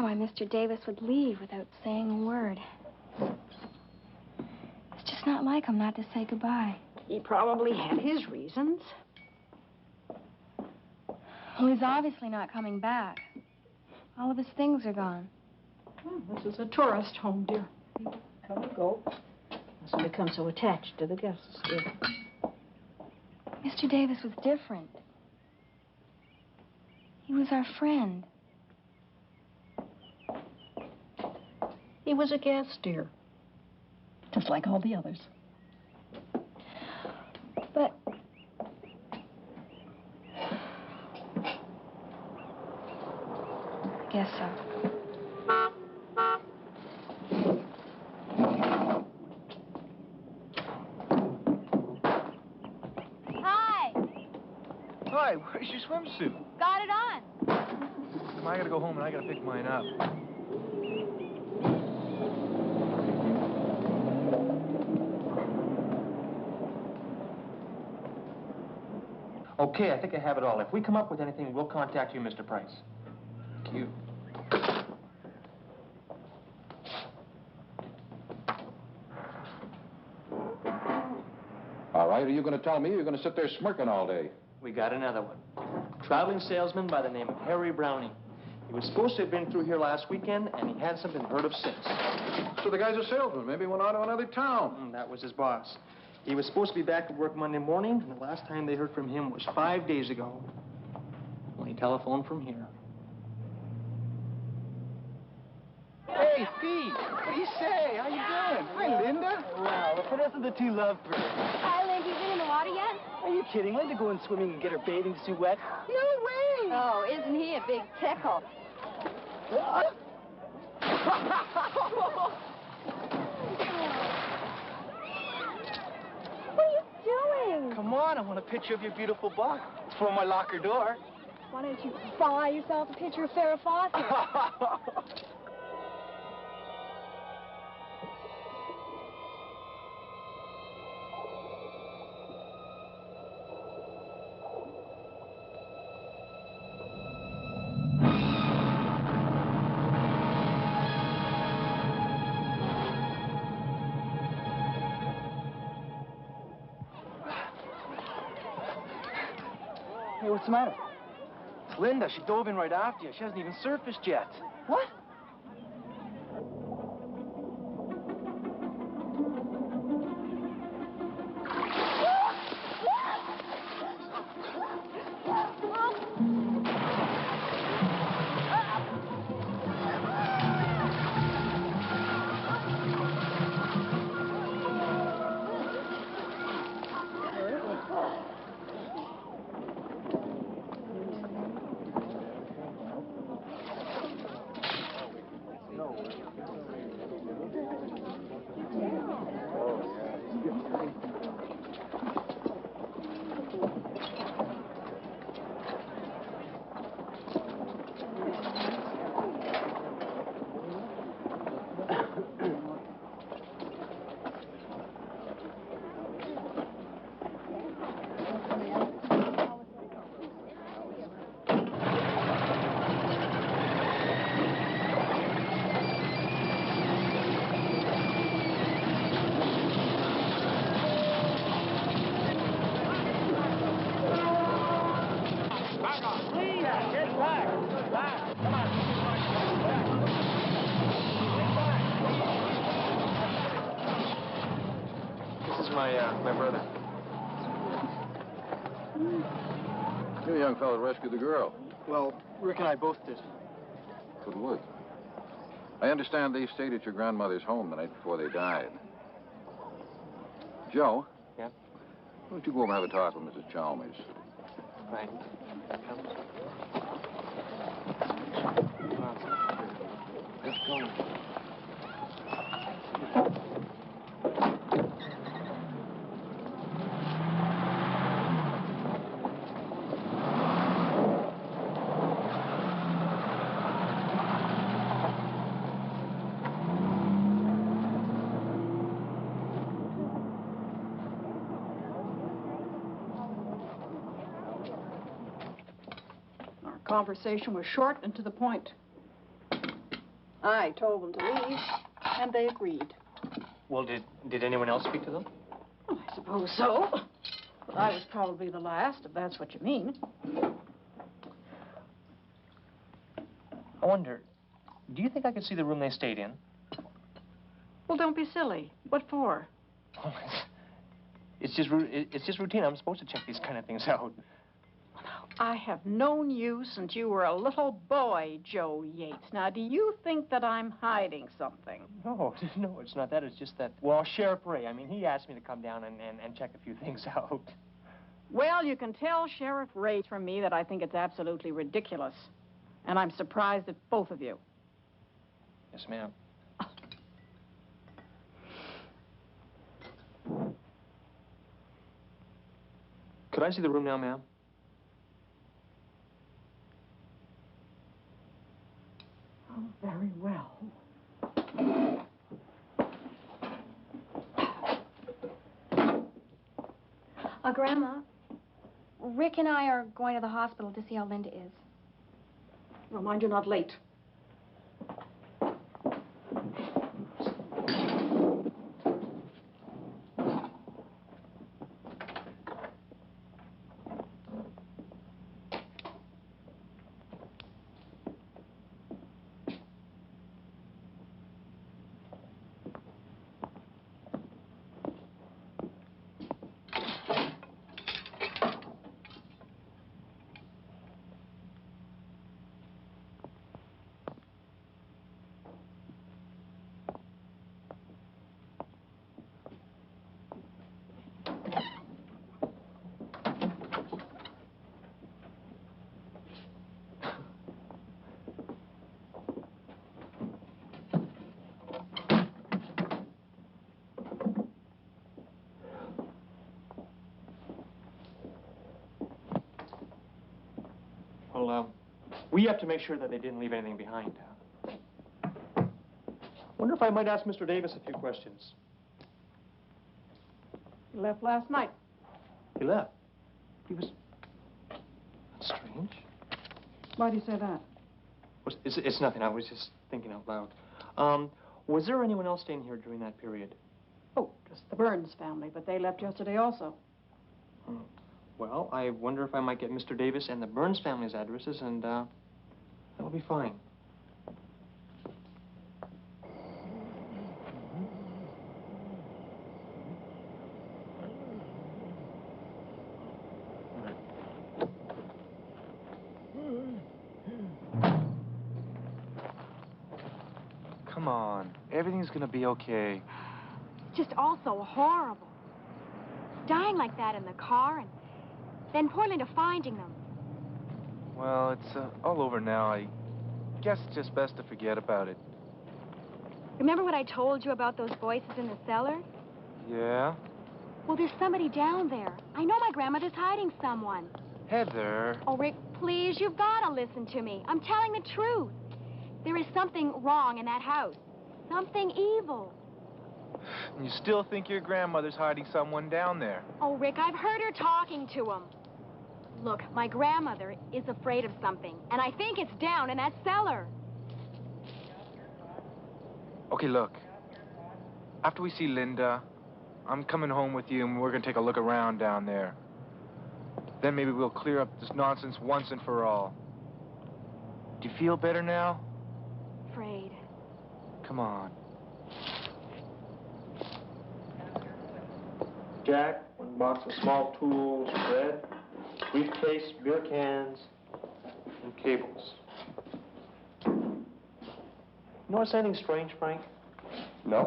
Why Mr. Davis would leave without saying a word. It's just not like him not to say goodbye.
He probably had his reasons.
Well, he's obviously not coming back. All of his things are gone.
Well, this is a tourist home, dear. People come and go. Mustn't become so attached to the guests, dear.
Mr. Davis was different. He was our friend.
He was a guest, dear. Just like all the others.
But... I guess so.
Hi.
Hi, where's your swimsuit?
Got it on.
I gotta go home and I gotta pick mine up.
Okay, I think I have it all. If we come up with anything, we'll contact you, Mr. Price. Thank you.
All right, are you going to tell me or you're going to sit there smirking all day?
We got another one. Traveling salesman by the name of Harry Browning. He was supposed to have been through here last weekend, and he hasn't been heard of since.
So the guy's a salesman. Maybe he went on to another town.
That was his boss. He was supposed to be back at work Monday morning, and the last time they heard from him was 5 days ago, when he telephoned from here.
Hey, Steve, what do you say? How you doing? Hi, Linda. Wow, the finesse of the two lovebirds.
Hi, Linda. You been in the water yet?
Are you kidding? Linda going swimming and get her bathing suit wet? No way!
Oh, isn't he a big tickle?
What?
What are you doing?
Come on, I want a picture of your beautiful butt. It's for my locker door.
Why don't you buy yourself a picture of Farrah Fawcett?
Hey, what's the matter? It's Linda. She dove in right after you. She hasn't even surfaced yet. What?
my brother.
You young fellow rescued the girl.
Well, Rick and I both did.
Good work. I understand they stayed at your grandmother's home the night before they died. Joe?
Yeah?
Why don't you go over and have a talk with Mrs. Chalmers?
Right.
Let's go.
Conversation was short and to the point. I told them to leave, and they agreed.
Well, did anyone else speak to them?
Well, I suppose so. But I was probably the last, if that's what you mean.
I wonder, do you think I could see the room they stayed in?
Well, don't be silly. What for?
Oh, it's just routine. I'm supposed to check these kind of things out.
I have known you since you were a little boy, Joe Yates. Now, do you think that I'm hiding something?
No, it's not that. It's just that, well, Sheriff Ray, I mean, he asked me to come down and check a few things out.
Well, you can tell Sheriff Ray from me that I think it's absolutely ridiculous. And I'm surprised at both of you.
Yes, ma'am. Could I see the room now, ma'am?
Oh, very well.
Grandma, Rick and I are going to the hospital to see how Linda is.
Well, mind you're not late.
Well, we have to make sure that they didn't leave anything behind. Wonder if I might ask Mr. Davis a few questions.
He left last night.
He left? He was... That's strange.
Why do you say that?
It's nothing. I was just thinking out loud. Was there anyone else staying here during that period?
Oh, just the Burns family, but they left yesterday also.
Well, I wonder if I might get Mr. Davis and the Burns family's addresses, and that'll be fine.
Come on. Everything's gonna be okay.
Just all so horrible. Dying like that in the car and then poor Linda finding them.
Well, it's all over now. I guess it's just best to forget about it.
Remember what I told you about those voices in the cellar?
Yeah?
Well, there's somebody down there. I know my grandmother's hiding someone.
Heather.
Oh, Rick, please, you've got to listen to me. I'm telling the truth. There is something wrong in that house. Something evil.
And you still think your grandmother's hiding someone down there?
Oh, Rick, I've heard her talking to him. Look, my grandmother is afraid of something, and I think it's down in that cellar.
Okay, look. After we see Linda, I'm coming home with you, and we're gonna take a look around down there. Then maybe we'll clear up this nonsense once and for all. Do you feel better now?
Afraid.
Come on.
jack, 1 box of small tools, bread, briefcase, beer cans, and cables. You notice anything strange, Frank?
No.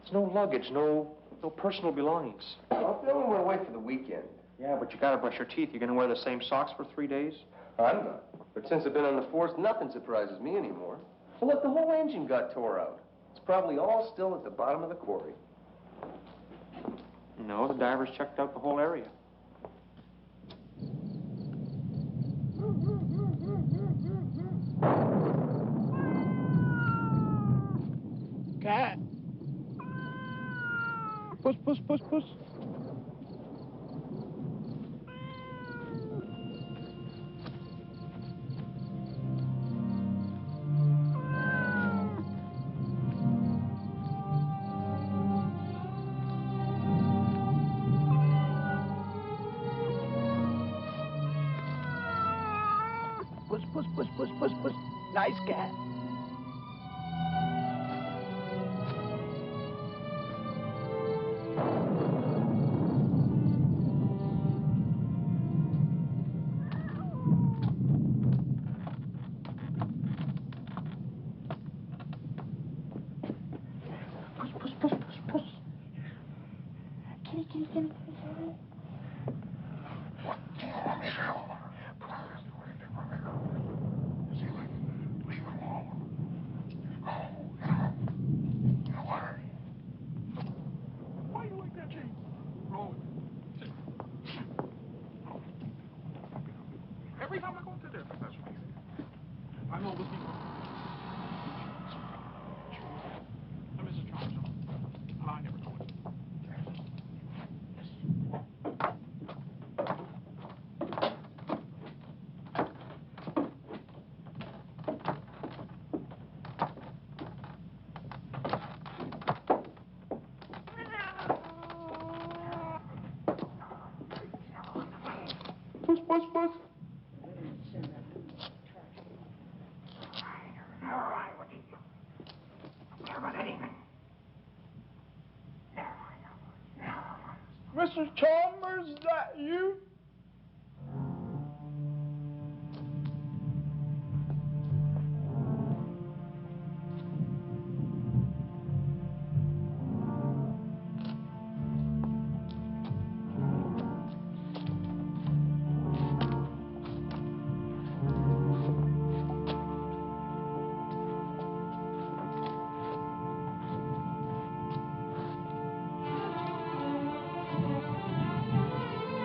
There's no luggage, no personal belongings.
Well, we only went away for the weekend.
Yeah, but you gotta brush your teeth. You're gonna wear the same socks for 3 days?
I'm not. But since I've been on the force, nothing surprises me anymore. Well, look, the whole engine got tore out. It's probably all still at the bottom of the quarry.
No, the divers checked out the whole area.
Cat. Puss, puss, puss, puss. Puss, puss, puss, puss, puss, puss. Nice cat.
Every time I go to this, that's what I know what people. Mrs. Chalmers, I never know it.
Puss, puss, puss.
Mr. Chalmers, is that you?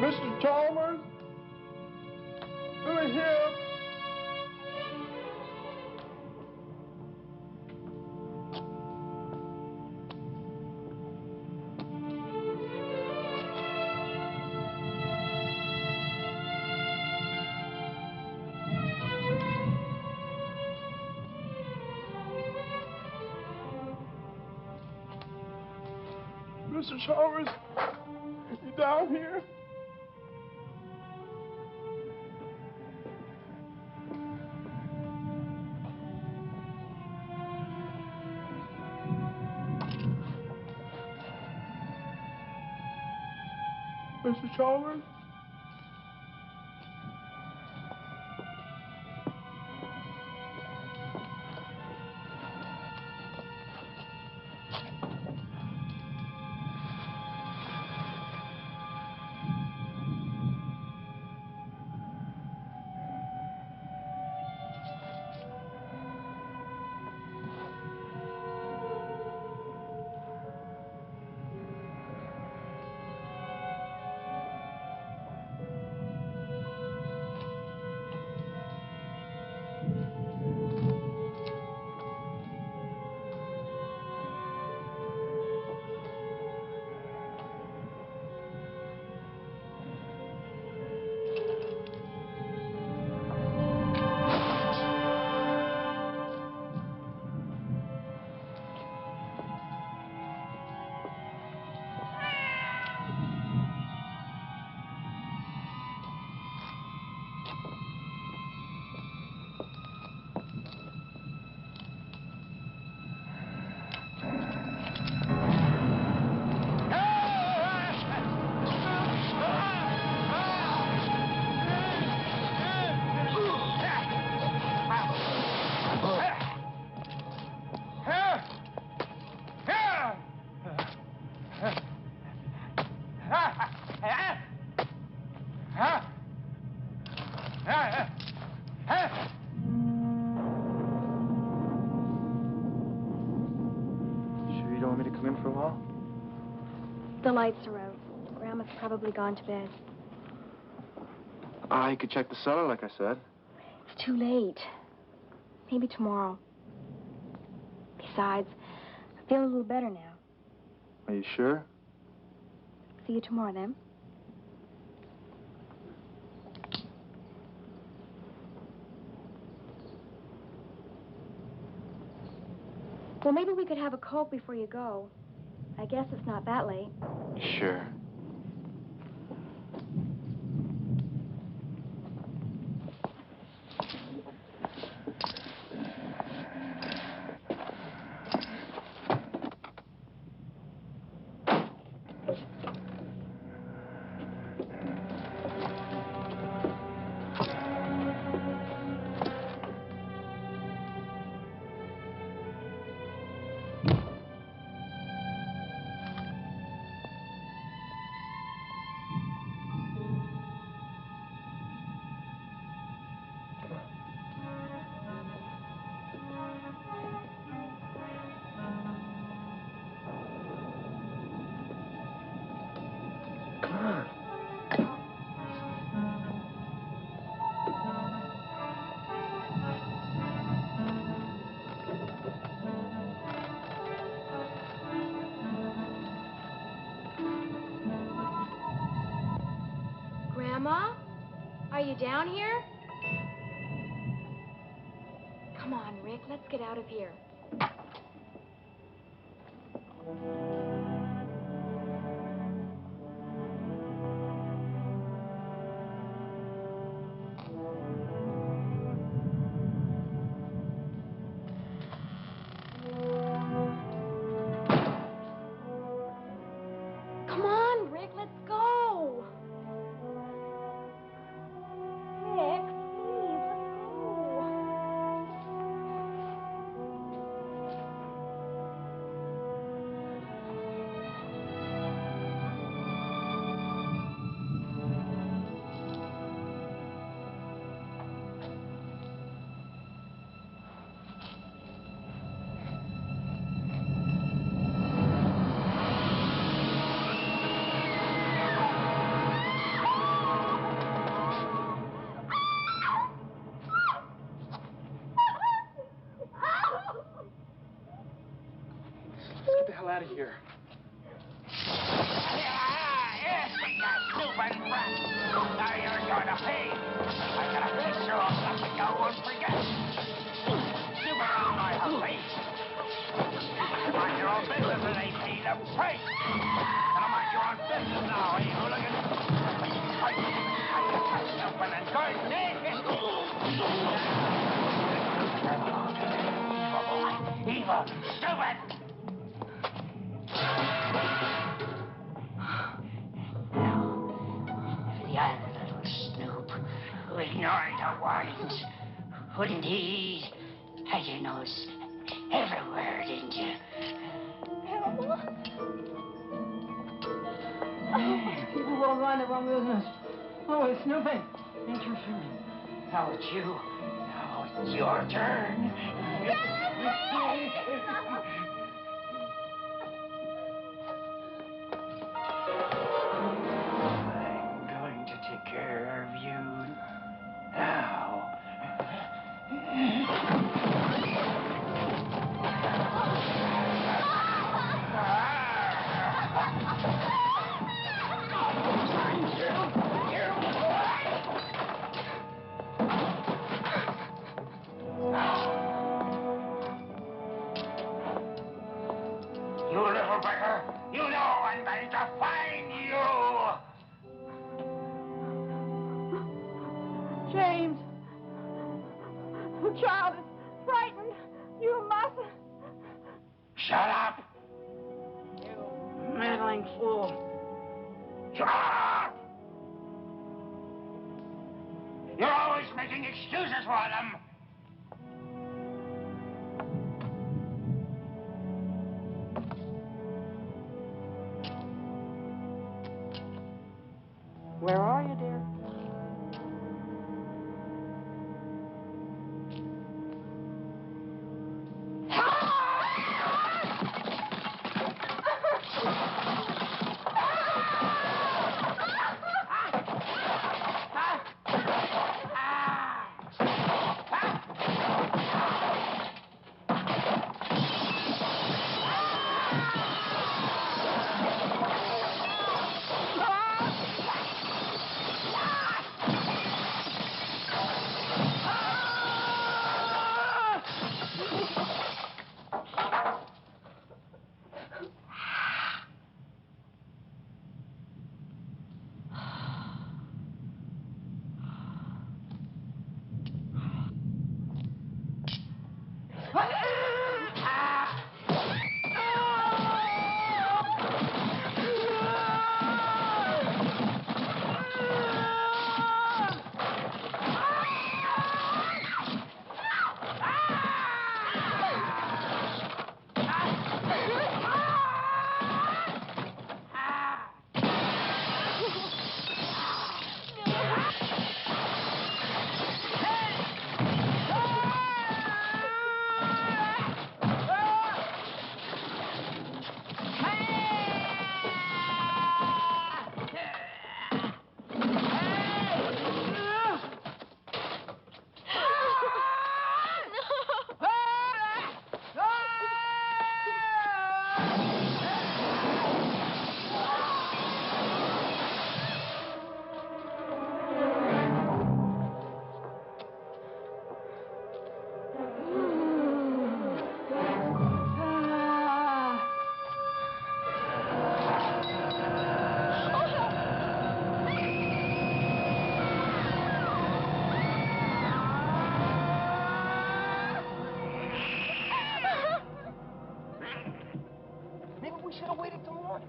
Mr. Chalmers? Over here. Mr. Chalmers, you down here? Mr. Chalmers?
want me to come in for a while?
The lights are out. Grandma's probably gone to bed.
I could check the cellar, like I said.
It's too late. Maybe tomorrow. Besides, I feel a little better now.
Are you sure?
See you tomorrow, then. Well, maybe we could have a Coke before you go. I guess it's not that late.
Sure.
Grandma? Are you down here? Come on, Rick, let's get out of here. Come on, Rick, let's go. Rick, please,
Let's get the hell out of here.
Yes, you stupid brat. Now you're going to pay. I'm going to piss you off something you won't forget. Super on my face. Mind your own business and they pay the price. Gonna mind your own business now, eh, hooligan? Stupid and good, eh? Evil, stupid! The other little snoop who ignored the warnings. Wouldn't he? Had your nose everywhere, didn't you?
People will mind their own business. Oh, it's snooping. Interesting.
Now it's you. Now it's your turn. I'm going to take care of you now. You little beggar, you know I'm going to find you!
James! The child is frightened. You mustn't.
Shut up!
You meddling fool.
Shut up! You're always making excuses for them.
Where are you, dear?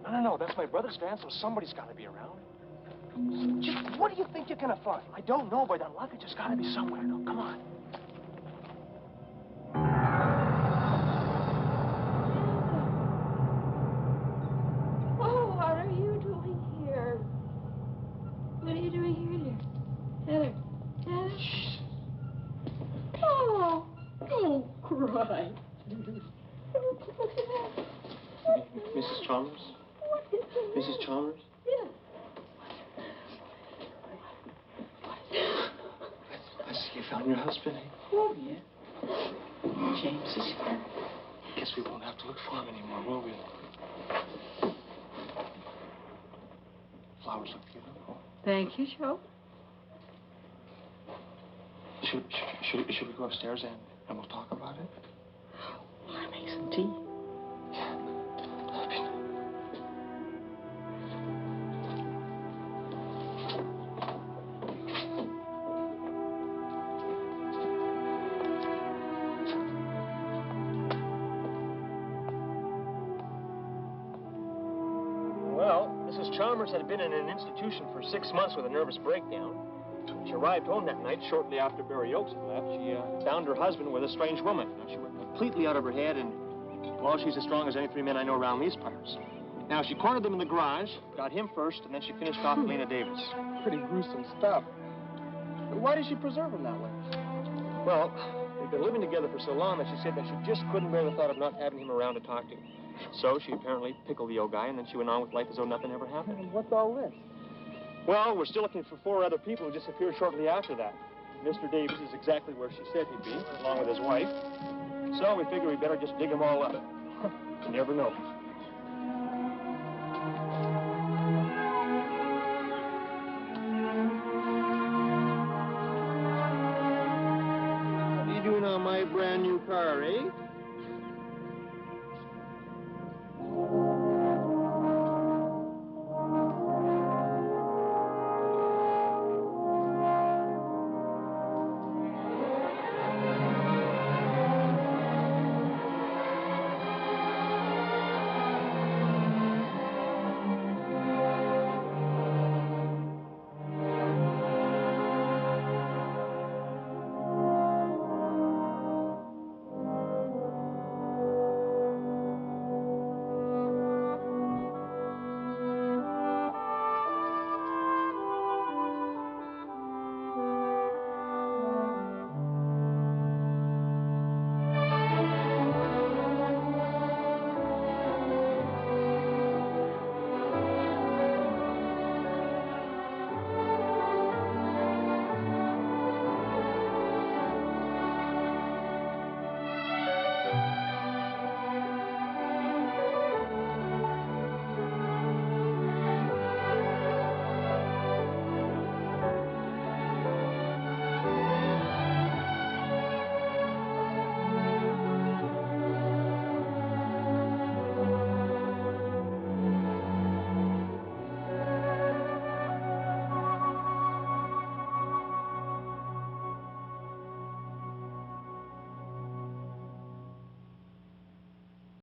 find? No, that's my brother's van, so somebody's got to be around. Just what do you think you're going to find? I don't know, but the luggage has got to be somewhere. No, come on.
Oh, what are you doing here? What are you doing here, dear? Heather. Heather? Shh. Oh, don't cry.
Mrs. Chalmers? Mrs. Chalmers?
Yes.
I see you found your husband.
Oh, yeah. James is here.
Guess we won't have to look for him anymore, will we? Flowers look beautiful.
Thank you, Joe.
Should we go upstairs and we'll talk about it?
Will I make some tea?
Well, Mrs. Chalmers had been in an institution for 6 months with a nervous breakdown. She arrived home that night shortly after Barry Oakes had left. She found her husband with a strange woman. Now, she went completely out of her head, and, well, she's as strong as any 3 men I know around these parts. Now, she cornered them in the garage, got him first, and then she finished off Lena Davis.
Pretty gruesome stuff. But why did she preserve him that way?
Well, they'd been living together for so long that she said that she just couldn't bear the thought of not having him around to talk to. So she apparently pickled the old guy, and then she went on with life as though nothing ever happened.
And what's all this?
Well, we're still looking for 4 other people who disappeared shortly after that. Mr. Davis is exactly where she said he'd be, along with his wife. So we figure we better just dig them all up. You never know.